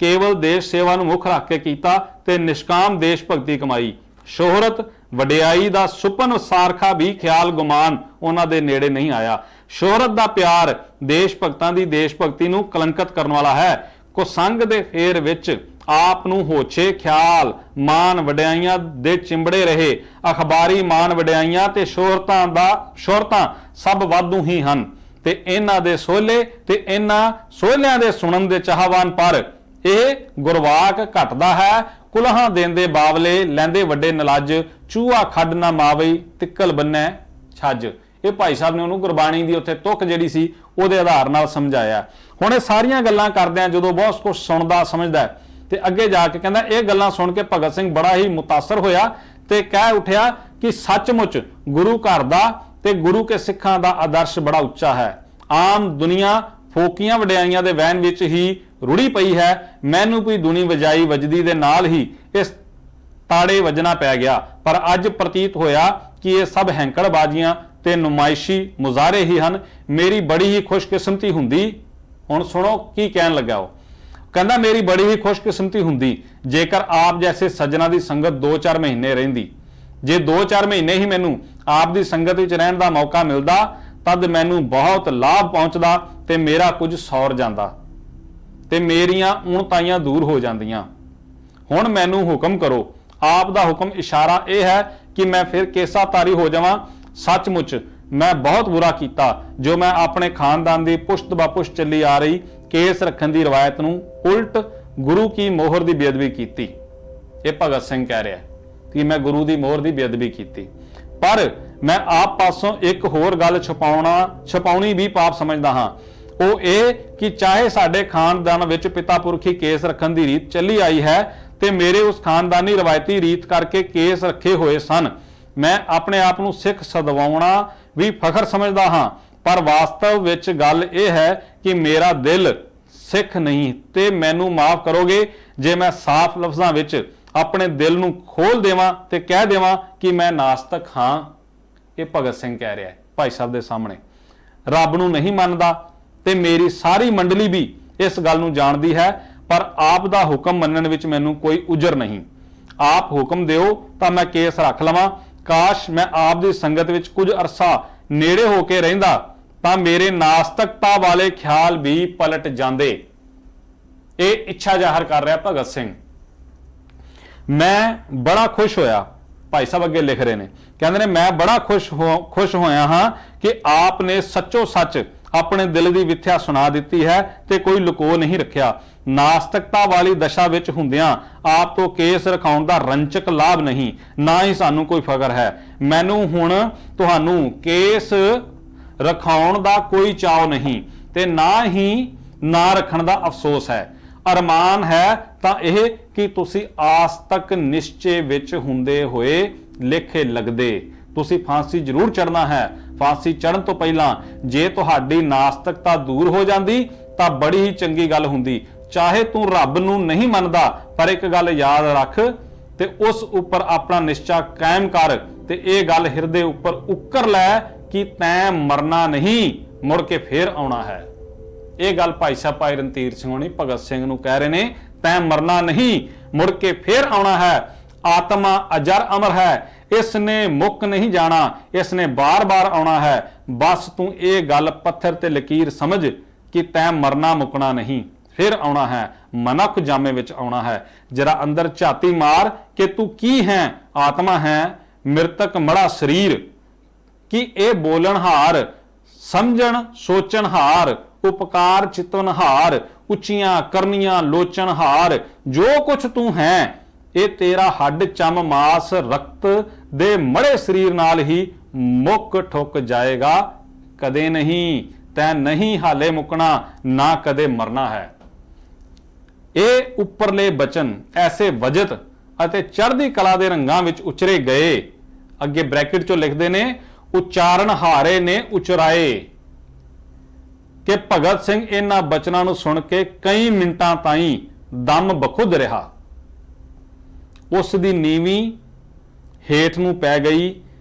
Speaker 1: केवल देश सेवा नूं मुख रख के किया ते निष्काम देश भगती कमाई। शोहरत वडियाई दा सुपन सारखा भी ख्याल गुमान उन्हां दे नेड़े नहीं आया। शोहरत दा प्यार देश भगतां दी देश भगती नूं कलंकित करन वाला है। कुसंग दे फेर विच आप नूं होछे ख्याल मान वडियाइयां दे चिंबड़े रहे। अखबारी मान वडियाइयां ते शोहरतां सब वाधू ही हन ते इन्हां दे सोहले ते इन्हां सोहलियां दे सुणन दे चाहवान, पर यह गुरवाक घटदा है। कुलहां देंदे बावले लैंदे वड्डे नलज, चूहा खड्ड ना मावई तिक्कल बन्नै छज। ये भाई साहब ने उन्होंने गुरबाणी की उत्थे तुक जिहड़ी सी उहदे आधार नाल समझाया। हुण ये सारियां गल्लां करदिआं जदों बहुत कुछ सुणदा समझदा है ते अगे जाके कहंदा ये गल्लां सुन के भगत सिंह बड़ा ही मुतासर होया ते कह उठिया कि सचमुच गुरु घर दा ते गुरु के सिखां दा आदर्श बड़ा उच्चा है। आम दुनिया फोकियां वडियाइयां दे वहन विच ही रुड़ी पई है। मैनू कोई दुनी वजाई वजदी दे नाल ही इस ताड़े वजना पै गया, पर अज प्रतीत होया कि ये सब हैंकड़बाजियां ते नुमाइशी मुजारे ही हन। मेरी बड़ी ही खुशकिस्मती हुंदी। हुण सुणो की कहन लगा। वो कहंदा मेरी बड़ी ही खुशकिस्मती हुंदी जेकर आप जैसे सज्जना की संगत 2-4 महीने रहिंदी। जे 2-4 महीने ही मैनू आप दी संगत विच रहण दा मौका मिलदा तद मैनू बहुत लाभ पहुंचदा ते मेरा कुछ सौर जांदा ते मेरियां उणताइयां दूर हो जांदियां। हुण मैनू हुक्म करो। आप दा हुक्म इशारा यह है कि मैं फिर केसातारी हो जावां। सचमुच मैं बहुत बुरा किया जो मैं अपने खानदान की पुश्त ब पुश्त चली आ रही केस रखने की रवायत नूं उल्ट गुरु की मोहर की बेअदबी की। ये भगत सिंह कह रहा है कि मैं गुरु की मोहर की बेअदबी की, पर मैं आप पासों एक होर गल छपाउणी भी पाप समझदा हाँ। वो ये कि चाहे साडे खानदान विच पिता पुरखी केस रखने की रीत चली आई है ते मेरे उस खानदानी रवायती रीत करके केस रखे हुए सन। मैं अपने आप नूं सिख सदवाउणा भी फखर समझदा हाँ, पर वास्तव विच गल यह है कि मेरा दिल सिख नहीं। ते मैनू माफ करोगे जे मैं साफ लफ्जां विच अपने दिल नूं खोल देवां ते कह देवां कि मैं नास्तिक हाँ। ये भगत सिंह कह रहा है भाई साहब के सामने। ਰੱਬ ਨੂੰ ਨਹੀਂ ਮੰਨਦਾ ਤੇ ਮੇਰੀ ਸਾਰੀ ਮੰਡਲੀ ਵੀ ਇਸ ਗੱਲ ਨੂੰ ਜਾਣਦੀ ਹੈ, ਪਰ ਆਪ ਦਾ ਹੁਕਮ ਮੰਨਣ ਵਿੱਚ ਮੈਨੂੰ ਕੋਈ ਉਜਰ ਨਹੀਂ। ਆਪ ਹੁਕਮ ਦਿਓ ਤਾਂ ਮੈਂ ਕੇਸ ਰੱਖ ਲਵਾਂ। ਕਾਸ਼ ਮੈਂ ਆਪ ਦੀ ਸੰਗਤ ਵਿੱਚ ਕੁਝ ਅਰਸਾ ਨੇੜੇ ਹੋ ਕੇ ਰਹਿੰਦਾ ਤਾਂ ਮੇਰੇ ਨਾਸਤਕਤਾ ਵਾਲੇ ਖਿਆਲ ਵੀ ਪਲਟ ਜਾਂਦੇ। ਇਹ ਇੱਛਾ ਜ਼ਾਹਰ ਕਰ ਰਿਹਾ ਭਗਤ ਸਿੰਘ। ਮੈਂ ਬੜਾ ਖੁਸ਼ ਹੋਇਆ, ਭਾਈ ਸਾਹਿਬ ਅੱਗੇ ਲਿਖ ਰਹੇ ਨੇ, ਕਹਿੰਦੇ ਨੇ ਮੈਂ ਬੜਾ ਖੁਸ਼ ਹੋਇਆ ਹਾਂ ਕਿ ਆਪ ਨੇ ਸੱਚੋ ਸੱਚ ਆਪਣੇ ਦਿਲ ਦੀ ਵਿਥਿਆ ਸੁਣਾ ਦਿੱਤੀ ਹੈ ਤੇ ਕੋਈ ਲੁਕੋ ਨਹੀਂ ਰੱਖਿਆ। ਨਾਸਤਕਤਾ ਵਾਲੀ ਦਸ਼ਾ ਵਿੱਚ ਹੁੰਦਿਆਂ ਆਪ ਤੋਂ ਕੇਸ ਰਖਾਉਣ ਦਾ ਰੰਚਕ ਲਾਭ ਨਹੀਂ, ਨਾ ਹੀ ਸਾਨੂੰ ਕੋਈ ਫਖਰ ਹੈ। ਮੈਨੂੰ ਹੁਣ ਤੁਹਾਨੂੰ ਕੇਸ ਰਖਾਉਣ ਦਾ ਕੋਈ ਚਾਅ ਨਹੀਂ ਤੇ ਨਾ ਹੀ ਨਾ ਰੱਖਣ ਦਾ ਅਫਸੋਸ ਹੈ। ਅਰਮਾਨ ਹੈ ਤਾਂ ਇਹ ਕਿ ਤੁਸੀਂ ਆਸ ਤੱਕ ਨਿਸ਼ਚੇ ਵਿੱਚ ਹੁੰਦੇ ਹੋਏ ਲੇਖੇ ਲੱਗਦੇ। ਤੁਸੀਂ ਫਾਂਸੀ ਜ਼ਰੂਰ ਚੜਨਾ ਹੈ। ਫਾਂਸੀ ਚੜਨ ਤੋਂ ਪਹਿਲਾਂ ਜੇ ਤੁਹਾਡੀ ਨਾਸਤਕਤਾ ਦੂਰ ਹੋ ਜਾਂਦੀ ਤਾਂ ਬੜੀ ਹੀ ਚੰਗੀ ਗੱਲ ਹੁੰਦੀ। ਚਾਹੇ ਤੂੰ ਰੱਬ ਨੂੰ ਨਹੀਂ ਮੰਨਦਾ, ਪਰ ਇੱਕ ਗੱਲ ਯਾਦ ਰੱਖ ਤੇ ਉਸ ਉੱਪਰ ਆਪਣਾ ਨਿਸ਼ਚਾ ਕਾਇਮ ਕਰ ਤੇ ਇਹ ਗੱਲ ਹਿਰਦੇ ਉੱਪਰ ਉੱਕਰ ਲੈ ਕਿ ਤੈਂ ਮਰਨਾ ਨਹੀਂ, ਮੁੜ ਕੇ ਫੇਰ ਆਉਣਾ ਹੈ। ਇਹ ਗੱਲ ਭਾਈ ਸਾਹਿਬ ਭਾਈ ਰਣਧੀਰ ਸਿੰਘ ਹੋਣੀ ਭਗਤ ਸਿੰਘ ਨੂੰ ਕਹਿ ਰਹੇ ਨੇ, ਤੈਂ ਮਰਨਾ ਨਹੀਂ, ਮੁੜ ਕੇ ਫੇਰ ਆਉਣਾ ਹੈ। ਆਤਮਾ ਅਜਰ ਅਮਰ ਹੈ, ਇਸ ਨੇ ਮੁੱਕ ਨਹੀਂ ਜਾਣਾ, ਇਸ ਨੇ ਬਾਰ-ਬਾਰ ਆਉਣਾ ਹੈ। ਬਸ ਤੂੰ ਇਹ ਗੱਲ ਪੱਥਰ ਤੇ ਲਕੀਰ ਸਮਝ ਕਿ ਤੈਂ ਮਰਨਾ ਮੁੱਕਣਾ ਨਹੀਂ, ਫਿਰ ਆਉਣਾ ਹੈ, ਮਨੁੱਖ ਜਾਮੇ ਵਿੱਚ ਆਉਣਾ ਹੈ। ਜਰਾ ਅੰਦਰ ਝਾਤੀ ਮਾਰ ਕਿ ਤੂੰ ਕੀ ਹੈ। ਆਤਮਾ ਹੈ, ਮਿਰਤਕ ਮੜਾ ਸਰੀਰ। ਕਿ ਇਹ ਬੋਲਣਹਾਰ, ਸਮਝਣ ਸੋਚਣਹਾਰ, ਉਪਕਾਰ ਚਿਤਵਨਹਾਰ, ਉੱਚੀਆਂ ਕਰਨੀਆਂ ਲੋਚਣਹਾਰ, ਜੋ ਕੁਛ ਤੂੰ ਹੈ ਇਹ ਤੇਰਾ ਹੱਡ ਚਮ ਮਾਸ ਰਕਤ ਦੇ ਮੜੇ ਸਰੀਰ ਨਾਲ ਹੀ ਮੁੱਕ ਠੁੱਕ ਜਾਏਗਾ, ਕਦੇ ਨਹੀਂ। ਤੈਂ ਨਹੀਂ ਹਾਲੇ ਮੁੱਕਣਾ, ਨਾ ਕਦੇ ਮਰਨਾ ਹੈ। ਇਹ ਉੱਪਰਲੇ ਬਚਨ ਐਸੇ ਵਜਤ ਅਤੇ ਚੜ੍ਹਦੀ ਕਲਾ ਦੇ ਰੰਗਾਂ ਵਿੱਚ ਉਚਰੇ ਗਏ। ਅੱਗੇ ਬ੍ਰੈਕਟ ਚੋਂ ਲਿਖਦੇ ਨੇ, ਉਚਾਰਨ ਹਾਰੇ ਨੇ ਉਚਰਾਏ, ਕਿ ਭਗਤ ਸਿੰਘ ਇਹਨਾਂ ਬਚਨਾਂ ਨੂੰ ਸੁਣ ਕੇ ਕਈ ਮਿੰਟਾਂ ਤਾਈਂ ਦਮ ਬਖੁਦ ਰਿਹਾ। ਉਸ ਦੀ ਨੀਵੀਂ ਹੇਠ ਨੂੰ ਪੈ ਗਈ,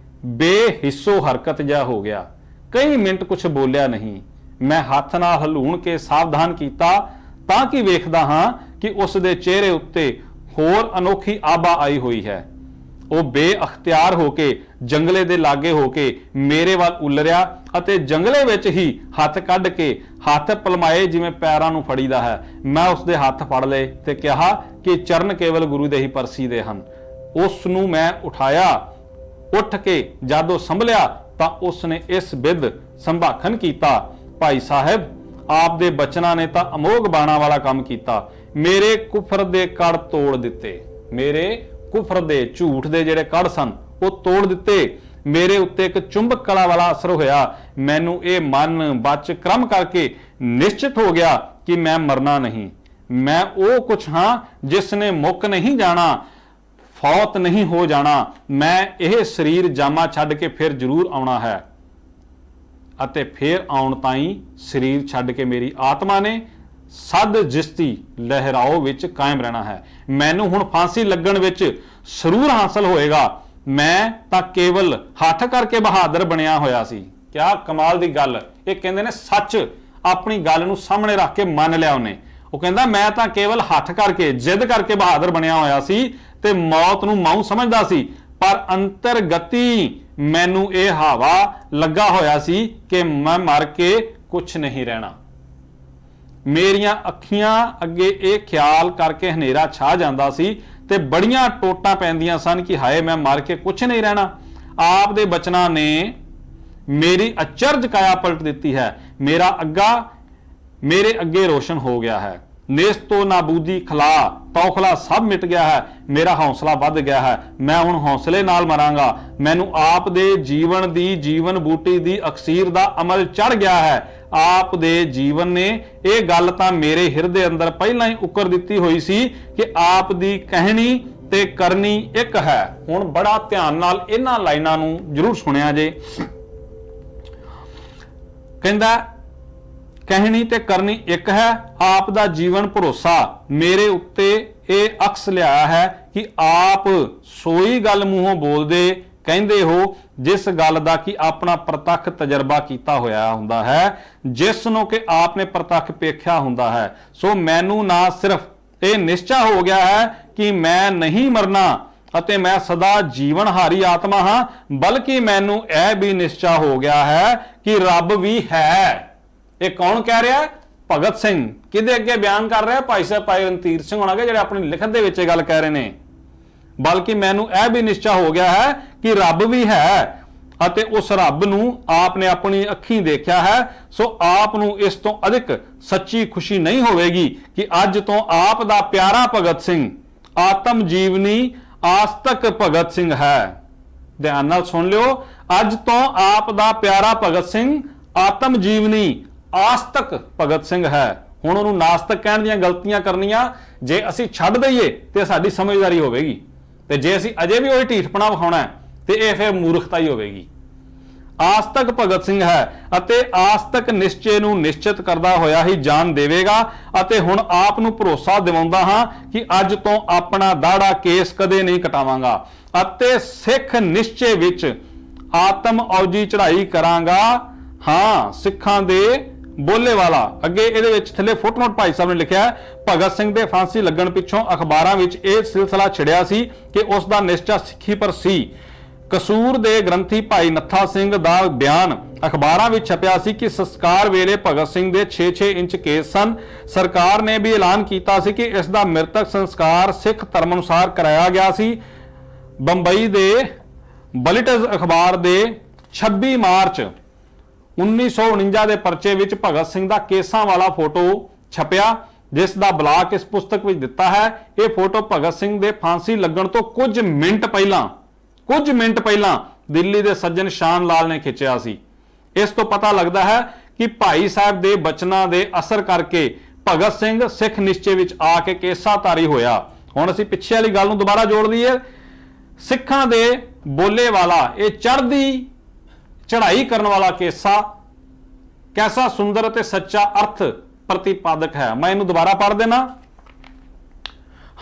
Speaker 1: ਬੇਹਿੱਸੋ ਹਰਕਤ ਜਿਹਾ ਹੋ ਗਿਆ। ਕਈ ਮਿੰਟ ਕੁਝ ਬੋਲਿਆ ਨਹੀਂ। ਮੈਂ ਹੱਥ ਨਾਲ ਹਲੂਣ ਕੇ ਸਾਵਧਾਨ ਕੀਤਾ ਤਾਂ ਕਿ ਵੇਖਦਾ ਹਾਂ ਕਿ ਉਸ ਦੇ ਚਿਹਰੇ ਉੱਤੇ ਹੋਰ ਅਨੋਖੀ ਆਭਾ ਆਈ ਹੋਈ ਹੈ। ਉਹ ਬੇਅਖਤਿਆਰ ਹੋ ਕੇ ਜੰਗਲੇ ਦੇ ਲਾਗੇ ਹੋ ਕੇ ਮੇਰੇ ਵੱਲ ਉਲਰਿਆ ਅਤੇ ਜੰਗਲੇ ਵਿੱਚ ਹੀ ਹੱਥ ਕੱਢ ਕੇ ਹੱਥ ਪਲਮਾਏ ਜਿਵੇਂ ਪੈਰਾਂ ਨੂੰ ਫੜੀਦਾ ਹੈ। ਮੈਂ ਉਸ ਦੇ ਹੱਥ ਫੜ ਲਏ ਤੇ ਕਿਹਾ ਕਿ ਚਰਨ ਕੇਵਲ ਗੁਰੂ ਦੇ ਹੀ ਪਰਸੀ ਦੇ ਹਨ। ਉਸ ਨੂੰ ਮੈਂ ਉਠਾਇਆ। ਉੱਠ ਕੇ ਜਦੋਂ ਸੰਭਲਿਆ ਤਾਂ ਉਸ ਨੇ ਇਸ ਬਿਧ ਸੰਭਾਖਣ ਕੀਤਾ, ਭਾਈ ਸਾਹਿਬ ਆਪ ਦੇ ਬਚਨਾਂ ਨੇ ਤਾਂ ਅਮੋਘ ਬਾਣਾ ਵਾਲਾ ਕੰਮ ਕੀਤਾ। ਮੇਰੇ ਕੁਫਰ ਦੇ ਕੜ ਤੋੜ ਦਿੱਤੇ। ਮੇਰੇ ਕੁਫਰ ਦੇ ਝੂਠ ਦੇ ਜਿਹੜੇ ਕੜ ਸਨ ਉਹ ਤੋੜ ਦਿੱਤੇ। ਮੇਰੇ ਉੱਤੇ ਇੱਕ ਚੁੰਬਕ ਕਲਾ ਵਾਲਾ ਅਸਰ ਹੋਇਆ। ਮੈਨੂੰ ਇਹ ਮਨ ਬਚ ਕਰਮ ਕਰਕੇ ਨਿਸ਼ਚਿਤ ਹੋ ਗਿਆ ਕਿ ਮੈਂ ਮਰਨਾ ਨਹੀਂ। ਮੈਂ ਉਹ ਕੁਛ ਹਾਂ ਜਿਸ ਨੇ ਮੁੱਕ ਨਹੀਂ ਜਾਣਾ, ਫੌਤ ਨਹੀਂ ਹੋ ਜਾਣਾ। ਮੈਂ ਇਹ ਸਰੀਰ ਜਾਮਾ ਛੱਡ ਕੇ ਫਿਰ ਜ਼ਰੂਰ ਆਉਣਾ ਹੈ ਅਤੇ ਫਿਰ ਆਉਣ ਤਾਈਂ ਸਰੀਰ ਛੱਡ ਕੇ ਮੇਰੀ ਆਤਮਾ ਨੇ ਸਦ ਜਿਸਤੀ ਲਹਿਰਾਓ ਵਿੱਚ ਕਾਇਮ ਰਹਿਣਾ ਹੈ। ਮੈਨੂੰ ਹੁਣ ਫਾਂਸੀ ਲੱਗਣ ਵਿੱਚ ਸਰੂਰ ਹਾਸਲ ਹੋਏਗਾ। ਮੈਂ ਤਾਂ ਕੇਵਲ ਹੱਥ ਕਰਕੇ ਬਹਾਦਰ ਬਣਿਆ ਹੋਇਆ ਸੀ। ਕਿਆ ਕਮਾਲ ਦੀ ਗੱਲ। ਇਹ ਕਹਿੰਦੇ ਨੇ ਸੱਚ ਆਪਣੀ ਗੱਲ ਨੂੰ ਸਾਹਮਣੇ ਰੱਖ ਕੇ ਮੰਨ ਲਿਆ ਉਹਨੇ। ਉਹ ਕਹਿੰਦਾ ਮੈਂ ਤਾਂ ਕੇਵਲ ਹੱਥ ਕਰਕੇ ਜਿੱਦ ਕਰਕੇ ਬਹਾਦਰ ਬਣਿਆ ਹੋਇਆ ਸੀ ਤੇ ਮੌਤ ਨੂੰ ਮਾਊ ਸਮਝਦਾ ਸੀ, ਪਰ ਅੰਤਰਗਤੀ ਮੈਨੂੰ ਇਹ ਹਾਵਾ ਲੱਗਾ ਹੋਇਆ ਸੀ ਕਿ ਮੈਂ ਮਰ ਕੇ ਕੁਛ ਨਹੀਂ ਰਹਿਣਾ। ਮੇਰੀਆਂ ਅੱਖੀਆਂ ਅੱਗੇ ਇਹ ਖਿਆਲ ਕਰਕੇ ਹਨੇਰਾ ਛਾ ਜਾਂਦਾ ਸੀ ਤੇ ਬੜੀਆਂ ਟੋਟਾਂ ਪੈਂਦੀਆਂ ਸਨ ਕਿ ਹਾਏ ਮੈਂ ਮਰ ਕੇ ਕੁਛ ਨਹੀਂ ਰਹਿਣਾ। ਆਪ ਦੇ ਬਚਨਾਂ ਨੇ ਮੇਰੀ ਅਚਰਜ ਕਾਇਆ ਪਲਟ ਦਿੱਤੀ ਹੈ। ਮੇਰਾ ਅੱਗਾ ਮੇਰੇ ਅੱਗੇ ਰੋਸ਼ਨ ਹੋ ਗਿਆ ਹੈ। ਨੇਸਤੋ ਨਾਬੂਦੀ ਖਲਾ ਤੌਖਲਾ ਸਭ ਮਿਟ ਗਿਆ ਹੈ। ਮੇਰਾ ਹੌਸਲਾ ਵੱਧ ਗਿਆ ਹੈ। ਮੈਂ ਹੁਣ ਹੌਸਲੇ ਨਾਲ ਮਰਾਂਗਾ। ਮੈਨੂੰ ਆਪ ਦੇ ਜੀਵਨ ਦੀ ਜੀਵਨ ਬੂਟੀ ਦੀ ਅਕਸੀਰ ਦਾ ਅਮਲ ਚੜ ਗਿਆ ਹੈ। ਆਪ ਦੇ ਜੀਵਨ ਨੇ ਇਹ ਗੱਲ ਤਾਂ ਮੇਰੇ ਹਿਰਦੇ ਅੰਦਰ ਪਹਿਲਾਂ ਹੀ ਉਕਰ ਦਿੱਤੀ ਹੋਈ ਸੀ ਕਿ ਆਪ ਦੀ ਕਹਿਣੀ ਤੇ ਕਰਨੀ ਇੱਕ ਹੈ। ਹੁਣ ਬੜਾ ਧਿਆਨ ਨਾਲ ਇਹਨਾਂ ਲਾਈਨਾਂ ਨੂੰ ਜ਼ਰੂਰ ਸੁਣਿਆ ਜੇ। ਕਹਿੰਦਾ ਕਹਿਣੀ ਤੇ ਕਰਨੀ ਇੱਕ ਹੈ। ਆਪ ਦਾ ਜੀਵਨ ਭਰੋਸਾ ਮੇਰੇ ਉੱਤੇ ਇਹ ਅਕਸ ਲਿਆਇਆ ਹੈ ਕਿ ਆਪ ਸੋਈ ਗੱਲ ਮੂੰਹੋਂ ਬੋਲਦੇ ਕਹਿੰਦੇ ਹੋ ਜਿਸ ਗੱਲ ਦਾ ਕਿ ਆਪਣਾ ਪ੍ਰਤੱਖ ਤਜਰਬਾ ਕੀਤਾ ਹੋਇਆ ਹੁੰਦਾ ਹੈ, ਜਿਸ ਨੂੰ ਕਿ ਆਪਨੇ ਪ੍ਰਤੱਖ ਵੇਖਿਆ ਹੁੰਦਾ ਹੈ। ਸੋ ਮੈਨੂੰ ਨਾ ਸਿਰਫ ਇਹ ਨਿਸ਼ਚਾ ਹੋ ਗਿਆ ਹੈ ਕਿ ਮੈਂ ਨਹੀਂ ਮਰਨਾ ਅਤੇ ਮੈਂ ਸਦਾ ਜੀਵਨਹਾਰੀ ਆਤਮਾ ਹਾਂ, ਬਲਕਿ ਮੈਨੂੰ ਇਹ ਵੀ ਨਿਸ਼ਚਾ ਹੋ ਗਿਆ ਹੈ ਕਿ ਰੱਬ ਵੀ ਹੈ। ਇਹ ਕੌਣ ਕਹਿ ਰਿਹਾ ਹੈ? ਭਗਤ ਸਿੰਘ। ਕਿਹਦੇ ਅੱਗੇ ਬਿਆਨ ਕਰ ਰਿਹਾ? ਭਾਈ ਸਾਹਿਬ ਭਾਈ ਰਣਧੀਰ ਸਿੰਘ ਹੋਣਾ ਜਿਹੜੇ ਆਪਣੀ ਲਿਖਤ ਦੇ ਵਿੱਚ ਇਹ ਗੱਲ ਕਹਿ ਰਹੇ ਨੇ। ਬਲਕਿ ਮੈਨੂੰ ਇਹ ਵੀ ਨਿਸ਼ਚਾ ਹੋ ਗਿਆ ਹੈ ਕਿ ਰੱਬ ਵੀ ਹੈ ਅਤੇ ਉਸ ਰੱਬ ਨੂੰ ਆਪ ਨੇ ਆਪਣੀ ਅੱਖੀਂ ਦੇਖਿਆ ਹੈ। ਸੋ ਆਪ ਨੂੰ ਇਸ ਤੋਂ ਅਧਿਕ ਸੱਚੀ ਖੁਸ਼ੀ ਨਹੀਂ ਹੋਵੇਗੀ ਕਿ ਅੱਜ ਤੋਂ ਆਪ ਦਾ ਪਿਆਰਾ ਭਗਤ ਸਿੰਘ ਆਤਮ ਜੀਵਨੀ ਆਸਤਕ ਭਗਤ ਸਿੰਘ ਹੈ। ਧਿਆਨ ਨਾਲ ਸੁਣ ਲਿਓ, ਅੱਜ ਤੋਂ ਆਪ ਦਾ ਪਿਆਰਾ ਭਗਤ ਸਿੰਘ ਆਤਮ ਜੀਵਨੀ ਆਸਤਕ ਭਗਤ ਸਿੰਘ ਹੈ। ਹੁਣ ਉਹਨੂੰ ਨਾਸਤਕ ਕਹਿਣ ਦੀਆਂ ਗਲਤੀਆਂ ਕਰਨੀਆਂ ਜੇ ਅਸੀਂ ਛੱਡ ਦਈਏ ਤੇ ਸਾਡੀ ਸਮਝਦਾਰੀ ਹੋਵੇਗੀ, ਤੇ ਜੇ ਅਸੀਂ ਅਜੇ ਵੀ ਉਹੀ ਢੀਠਪਣਾ ਵਿਖਾਉਣਾ ਤੇ ਇਹ ਫਿਰ ਮੂਰਖਤਾ ਹੀ ਹੋਵੇਗੀ। ਆਸਤਕ ਭਗਤ ਸਿੰਘ ਹੈ ਅਤੇ ਆਸਤਕ ਨਿਸ਼ਚੇ ਨੂੰ ਨਿਸ਼ਚਿਤ ਕਰਦਾ ਹੋਇਆ ਹੀ ਜਾਨ ਦੇਵੇਗਾ ਅਤੇ ਹੁਣ ਆਪ ਨੂੰ ਭਰੋਸਾ ਦਿਵਾਉਂਦਾ ਹਾਂ ਕਿ ਅੱਜ ਤੋਂ ਆਪਣਾ ਦਾੜਾ ਕੇਸ ਕਦੇ ਨਹੀਂ ਕਟਾਵਾਂਗਾ ਅਤੇ ਸਿੱਖ ਨਿਸ਼ਚੇ ਵਿੱਚ ਆਤਮ ਔਜੀ ਚੜ੍ਹਾਈ ਕਰਾਂਗਾ। ਹਾਂ, ਸਿੱਖਾਂ ਦੇ ਬੋਲੇ ਵਾਲਾ। ਅੱਗੇ ਇਹਦੇ ਵਿੱਚ ਥੱਲੇ ਫੁੱਟਨੋਟ ਭਾਈ ਸਾਹਿਬ ਨੇ ਲਿਖਿਆ, ਭਗਤ ਸਿੰਘ ਦੇ ਫਾਂਸੀ ਲੱਗਣ ਪਿੱਛੋਂ ਅਖਬਾਰਾਂ ਵਿੱਚ ਇਹ ਸਿਲਸਿਲਾ ਛਿੜਿਆ ਸੀ ਕਿ ਉਸ ਦਾ ਨਿਸ਼ਚਾ ਸਿੱਖੀ ਪਰ ਸੀ। ਕਸੂਰ ਦੇ ਗ੍ਰੰਥੀ ਭਾਈ ਨੱਥਾ ਸਿੰਘ ਦਾ ਬਿਆਨ ਅਖਬਾਰਾਂ ਵਿੱਚ ਛਪਿਆ ਸੀ ਕਿ ਸੰਸਕਾਰ ਵੇਲੇ ਭਗਤ ਸਿੰਘ ਦੇ 6-6 ਇੰਚ ਕੇਸ ਸਨ। ਸਰਕਾਰ ਨੇ ਵੀ ਐਲਾਨ ਕੀਤਾ ਸੀ ਕਿ ਇਸ ਦਾ ਮ੍ਰਿਤਕ ਸੰਸਕਾਰ ਸਿੱਖ ਧਰਮ ਅਨੁਸਾਰ ਕਰਾਇਆ ਗਿਆ ਸੀ। ਬੰਬਈ ਦੇ ਬੁਲੇਟਿਨ ਅਖਬਾਰ ਦੇ 26 ਮਾਰਚ 1949 ਦੇ ਪਰਚੇ ਵਿੱਚ ਭਗਤ ਸਿੰਘ ਦਾ ਕੇਸਾਂ ਵਾਲਾ ਫੋਟੋ ਛਪਿਆ, ਜਿਸ ਦਾ ਬਲਾਕ ਇਸ ਪੁਸਤਕ ਵਿੱਚ ਦਿੱਤਾ ਹੈ। ਇਹ ਫੋਟੋ ਭਗਤ ਸਿੰਘ ਦੇ ਫਾਂਸੀ ਲੱਗਣ ਤੋਂ ਕੁਝ ਮਿੰਟ ਪਹਿਲਾਂ ਦਿੱਲੀ ਦੇ ਸੱਜਣ ਸ਼ਾਨ ਲਾਲ ਨੇ ਖਿੱਚਿਆ ਸੀ। ਇਸ ਤੋਂ ਪਤਾ ਲੱਗਦਾ ਹੈ ਕਿ ਭਾਈ ਸਾਹਿਬ ਦੇ ਬਚਨਾਂ ਦੇ ਅਸਰ ਕਰਕੇ ਭਗਤ ਸਿੰਘ ਸਿੱਖ ਨਿਸ਼ਚੇ ਵਿੱਚ ਆ ਕੇ ਕੇਸਾਧਾਰੀ ਹੋਇਆ। ਹੁਣ ਅਸੀਂ ਪਿੱਛੇ ਵਾਲੀ ਗੱਲ ਨੂੰ ਦੁਬਾਰਾ ਜੋੜ ਲਈਏ। ਸਿੱਖਾਂ ਦੇ ਬੋਲੇ ਵਾਲਾ, ਇਹ ਚੜ੍ਹਾਈ ਕਰਨ ਵਾਲਾ ਕੇਸਾ ਕੈਸਾ ਸੁੰਦਰ ਅਤੇ ਸੱਚਾ ਅਰਥ ਪ੍ਰਤੀਪਾਦਕ ਹੈ। ਮੈਂ ਇਹਨੂੰ ਦੁਬਾਰਾ ਪੜ੍ਹ ਦੇਣਾ।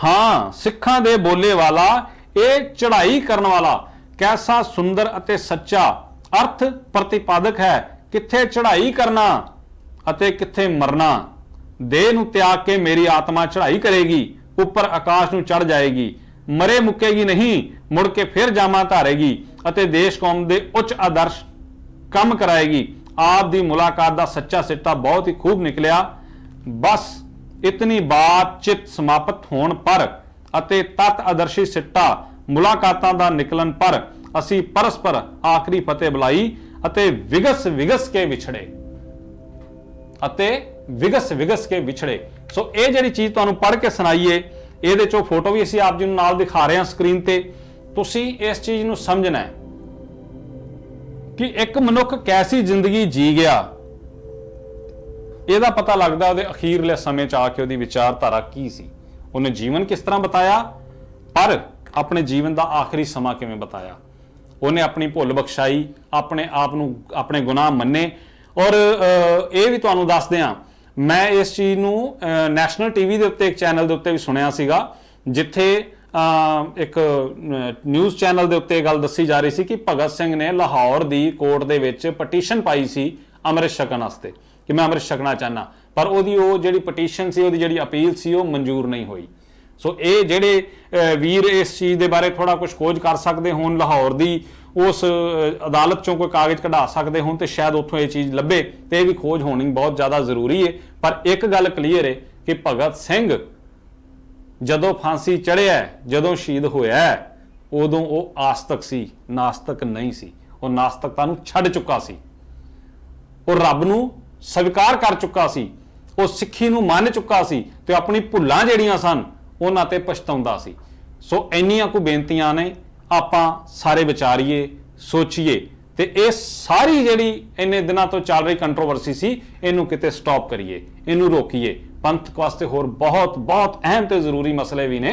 Speaker 1: ਹਾਂ, ਸਿੱਖਾਂ ਦੇ ਬੋਲੇ ਵਾਲਾ, ਇਹ ਚੜ੍ਹਾਈ ਕਰਨ ਵਾਲਾ ਕੈਸਾ ਸੁੰਦਰ ਅਤੇ ਸੱਚਾ ਅਰਥ ਪ੍ਰਤੀਪਾਦਕ ਹੈ। ਕਿੱਥੇ ਚੜ੍ਹਾਈ ਕਰਨਾ ਅਤੇ ਕਿੱਥੇ ਮਰਨਾ। ਦੇਹ ਨੂੰ ਤਿਆਗ ਕੇ ਮੇਰੀ ਆਤਮਾ ਚੜ੍ਹਾਈ ਕਰੇਗੀ, ਉੱਪਰ ਆਕਾਸ਼ ਨੂੰ ਚੜ੍ਹ ਜਾਏਗੀ, ਮਰੇ ਮੁੱਕੇਗੀ ਨਹੀਂ, ਮੁੜ ਕੇ ਫਿਰ ਜਾਮਾ ਧਾਰੇਗੀ ਅਤੇ ਦੇਸ਼ ਕੌਮ ਦੇ ਉੱਚ ਆਦਰਸ਼ ਕੰਮ कराएगी। आप दी मुलाकात का सच्चा सिट्टा बहुत ही खूब निकलिया। बस इतनी बातचीत समाप्त होने पर अते तत् आदर्शी सिट्टा मुलाकातां दा निकलन पर असी परस्पर आखरी फतेह बुलाई अते विगस विगस के विछड़े। सो ये जिहड़ी चीज तुहानूं पढ़ के सुनाईए, ਇਹਦੇ ਚੋਂ फोटो भी असी आप जी नूं नाल दिखा रहे हैं स्क्रीन ते। तुसीं इस चीज नूं समझना है कि एक मनुख कैसी जिंदगी जी गया, ਇਹਦਾ पता लगता ਉਹਦੇ ਅਖੀਰਲੇ ਸਮੇਂ ਚ ਆ ਕੇ ਉਹਦੀ ਵਿਚਾਰਧਾਰਾ ਕੀ ਸੀ, ਉਹਨੇ ਜੀਵਨ ਕਿਸ ਤਰ੍ਹਾਂ ਬਤਾਇਆ, ਪਰ ਆਪਣੇ ਜੀਵਨ ਦਾ ਆਖਰੀ ਸਮਾਂ ਕਿਵੇਂ ਬਤਾਇਆ। ਉਹਨੇ ਆਪਣੀ ਭੁੱਲ ਬਖਸ਼ਾਈ, ਆਪਣੇ ਆਪ ਨੂੰ ਆਪਣੇ ਗੁਨਾਹ ਮੰਨੇ। ਔਰ ਇਹ ਵੀ ਤੁਹਾਨੂੰ ਦੱਸਦੇ ਹਾਂ, ਮੈਂ ਇਸ ਚੀਜ਼ ਨੂੰ ਨੈਸ਼ਨਲ ਟੀਵੀ ਦੇ ਉੱਤੇ ਇੱਕ ਚੈਨਲ ਦੇ ਉੱਤੇ ਵੀ ਸੁਣਿਆ ਸੀਗਾ, ਜਿੱਥੇ ਇੱਕ ਨਿਊਜ਼ ਚੈਨਲ ਦੇ ਉੱਤੇ ਗੱਲ ਦੱਸੀ ਜਾ ਰਹੀ ਸੀ ਕਿ ਭਗਤ ਸਿੰਘ ਨੇ ਲਾਹੌਰ ਦੀ ਕੋਰਟ ਦੇ ਵਿੱਚ ਪਟੀਸ਼ਨ ਪਾਈ ਸੀ ਅੰਮ੍ਰਿਤ ਛਕਣ ਵਾਸਤੇ ਕਿ ਮੈਂ ਅੰਮ੍ਰਿਤ ਛਕਣਾ ਚਾਹੁੰਦਾ, ਪਰ ਉਹਦੀ ਉਹ ਜਿਹੜੀ ਪਟੀਸ਼ਨ ਸੀ, ਉਹਦੀ ਜਿਹੜੀ ਅਪੀਲ ਸੀ, ਉਹ ਮਨਜ਼ੂਰ ਨਹੀਂ ਹੋਈ। ਸੋ ਇਹ ਜਿਹੜੇ ਵੀਰ ਇਸ ਚੀਜ਼ ਦੇ ਬਾਰੇ ਥੋੜਾ ਕੁਝ ਖੋਜ ਕਰ ਸਕਦੇ ਹੋਣ, ਲਾਹੌਰ ਦੀ ਉਸ ਅਦਾਲਤ ਚੋਂ ਕੋਈ ਕਾਗਜ਼ ਕਢਾ ਸਕਦੇ ਹੋਣ ਤੇ ਸ਼ਾਇਦ ਉੱਥੋਂ ਇਹ ਚੀਜ਼ ਲੱਭੇ, ਤੇ ਇਹ ਵੀ ਖੋਜ ਹੋਣੀ ਬਹੁਤ ਜ਼ਿਆਦਾ ਜ਼ਰੂਰੀ ਹੈ। ਪਰ ਇੱਕ ਗੱਲ ਕਲੀਅਰ ਹੈ ਕਿ ਭਗਤ ਸਿੰਘ ਜਦੋਂ ਫਾਂਸੀ ਚੜ੍ਹਿਆ, ਜਦੋਂ ਸ਼ਹੀਦ ਹੋਇਆ, ਉਦੋਂ ਉਹ ਆਸਤਕ ਸੀ, ਨਾਸਤਕ ਨਹੀਂ ਸੀ। ਉਹ ਨਾਸਤਕਤਾ ਨੂੰ ਛੱਡ ਚੁੱਕਾ ਸੀ, ਉਹ ਰੱਬ ਨੂੰ ਸਵੀਕਾਰ ਕਰ ਚੁੱਕਾ ਸੀ, ਉਹ ਸਿੱਖੀ ਨੂੰ ਮੰਨ ਚੁੱਕਾ ਸੀ ਤੇ ਆਪਣੀ ਭੁੱਲਾਂ ਜਿਹੜੀਆਂ ਸਨ ਉਹਨਾਂ ਤੇ ਪਛਤਾਉਂਦਾ ਸੀ। ਸੋ ਇੰਨੀਆਂ ਕੁ ਬੇਨਤੀਆਂ ਨੇ, ਆਪਾਂ ਸਾਰੇ ਵਿਚਾਰੀਏ, ਸੋਚੀਏ ਤੇ ਇਹ ਸਾਰੀ ਜਿਹੜੀ ਇੰਨੇ ਦਿਨਾਂ ਤੋਂ ਚੱਲ ਰਹੀ ਕੰਟਰੋਵਰਸੀ ਸੀ, ਇਹਨੂੰ ਕਿਤੇ ਸਟਾਪ ਕਰੀਏ, ਇਹਨੂੰ ਰੋਕੀਏ। ਪੰਥ ਵਾਸਤੇ ਹੋਰ ਬਹੁਤ ਬਹੁਤ ਅਹਿਮ ਤੇ ਜ਼ਰੂਰੀ ਮਸਲੇ ਵੀ ਨੇ।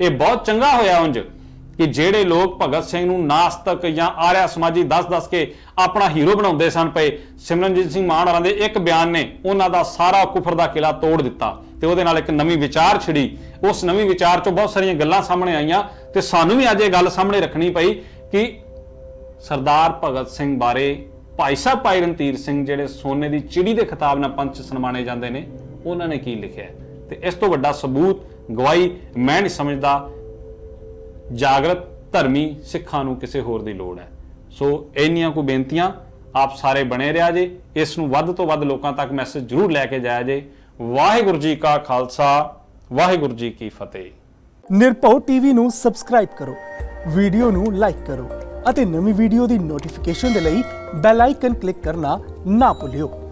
Speaker 1: ਇਹ ਬਹੁਤ ਚੰਗਾ ਹੋਇਆ ਉਂਝ ਕਿ ਜਿਹੜੇ ਲੋਕ ਭਗਤ ਸਿੰਘ ਨੂੰ ਨਾਸਤਕ ਜਾਂ ਆਰਿਆ ਸਮਾਜੀ ਦੱਸ ਕੇ ਆਪਣਾ ਹੀਰੋ ਬਣਾਉਂਦੇ ਸਨ ਪਏ, ਸਿਮਰਨਜੀਤ ਸਿੰਘ ਮਾਨ ਹੋਰਾਂ ਦੇ ਇੱਕ ਬਿਆਨ ਨੇ ਉਹਨਾਂ ਦਾ ਸਾਰਾ ਕੁਫਰ ਦਾ ਕਿਲਾ ਤੋੜ ਦਿੱਤਾ ਤੇ ਉਹਦੇ ਨਾਲ ਇੱਕ ਨਵੀਂ ਵਿਚਾਰ ਛਿੜੀ। ਉਸ ਨਵੀਂ ਵਿਚਾਰ ਚੋਂ ਬਹੁਤ ਸਾਰੀਆਂ ਗੱਲਾਂ ਸਾਹਮਣੇ ਆਈਆਂ ਤੇ ਸਾਨੂੰ ਵੀ ਅੱਜ ਇਹ ਗੱਲ ਸਾਹਮਣੇ ਰੱਖਣੀ ਪਈ ਕਿ ਸਰਦਾਰ ਭਗਤ ਸਿੰਘ ਬਾਰੇ ਭਾਈ ਸਾਹਿਬ ਭਾਈ ਰਣਧੀਰ ਸਿੰਘ ਜਿਹੜੇ ਸੋਨੇ ਦੀ ਚਿੜੀ ਦੇ ਖਿਤਾਬ ਨਾਲ ਪੰਚ ਸਨਮਾਨੇ ਜਾਂਦੇ ਨੇ, ਉਹਨਾਂ ਨੇ ਕੀ ਲਿਖਿਆ। ਤੇ ਇਸ ਤੋਂ ਵੱਡਾ ਸਬੂਤ ਗਵਾਹੀ ਮੈਂ ਨਹੀਂ ਸਮਝਦਾ। ਜਾਗਰਤ ਧਰਮੀ ਸਿੱਖਾਂ ਨੂੰ ਕਿਸੇ ਹੋਰ ਦੀ ਲੋੜ ਹੈ। ਸੋ ਇੰਨੀਆਂ ਕੋ ਬੇਨਤੀਆਂ, ਆਪ ਸਾਰੇ ਬਣੇ ਰਿਹਾ ਜੇ, ਇਸ ਨੂੰ ਵੱਧ ਤੋਂ ਵੱਧ ਲੋਕਾਂ ਤੱਕ ਮੈਸੇਜ ਜ਼ਰੂਰ ਲੈ ਕੇ ਜਾਇਆ ਜੇ। ਵਾਹਿਗੁਰੂ ਜੀ ਕਾ ਖਾਲਸਾ, ਵਾਹਿਗੁਰੂ ਜੀ ਕੀ ਫਤਿਹ।
Speaker 2: ਨਿਰਭਉ ਟੀਵੀ ਨੂੰ ਸਬਸਕ੍ਰਾਈਬ ਕਰੋ, ਵੀਡੀਓ ਨੂੰ ਲਾਈਕ ਕਰੋ ਅਤੇ ਨਵੀਂ ਵੀਡੀਓ ਦੀ ਨੋਟੀਫਿਕੇਸ਼ਨ ਦੇ ਲਈ ਬੈਲ ਆਈਕਨ ਕਲਿੱਕ ਕਰਨਾ ਨਾ ਭੁੱਲਿਓ।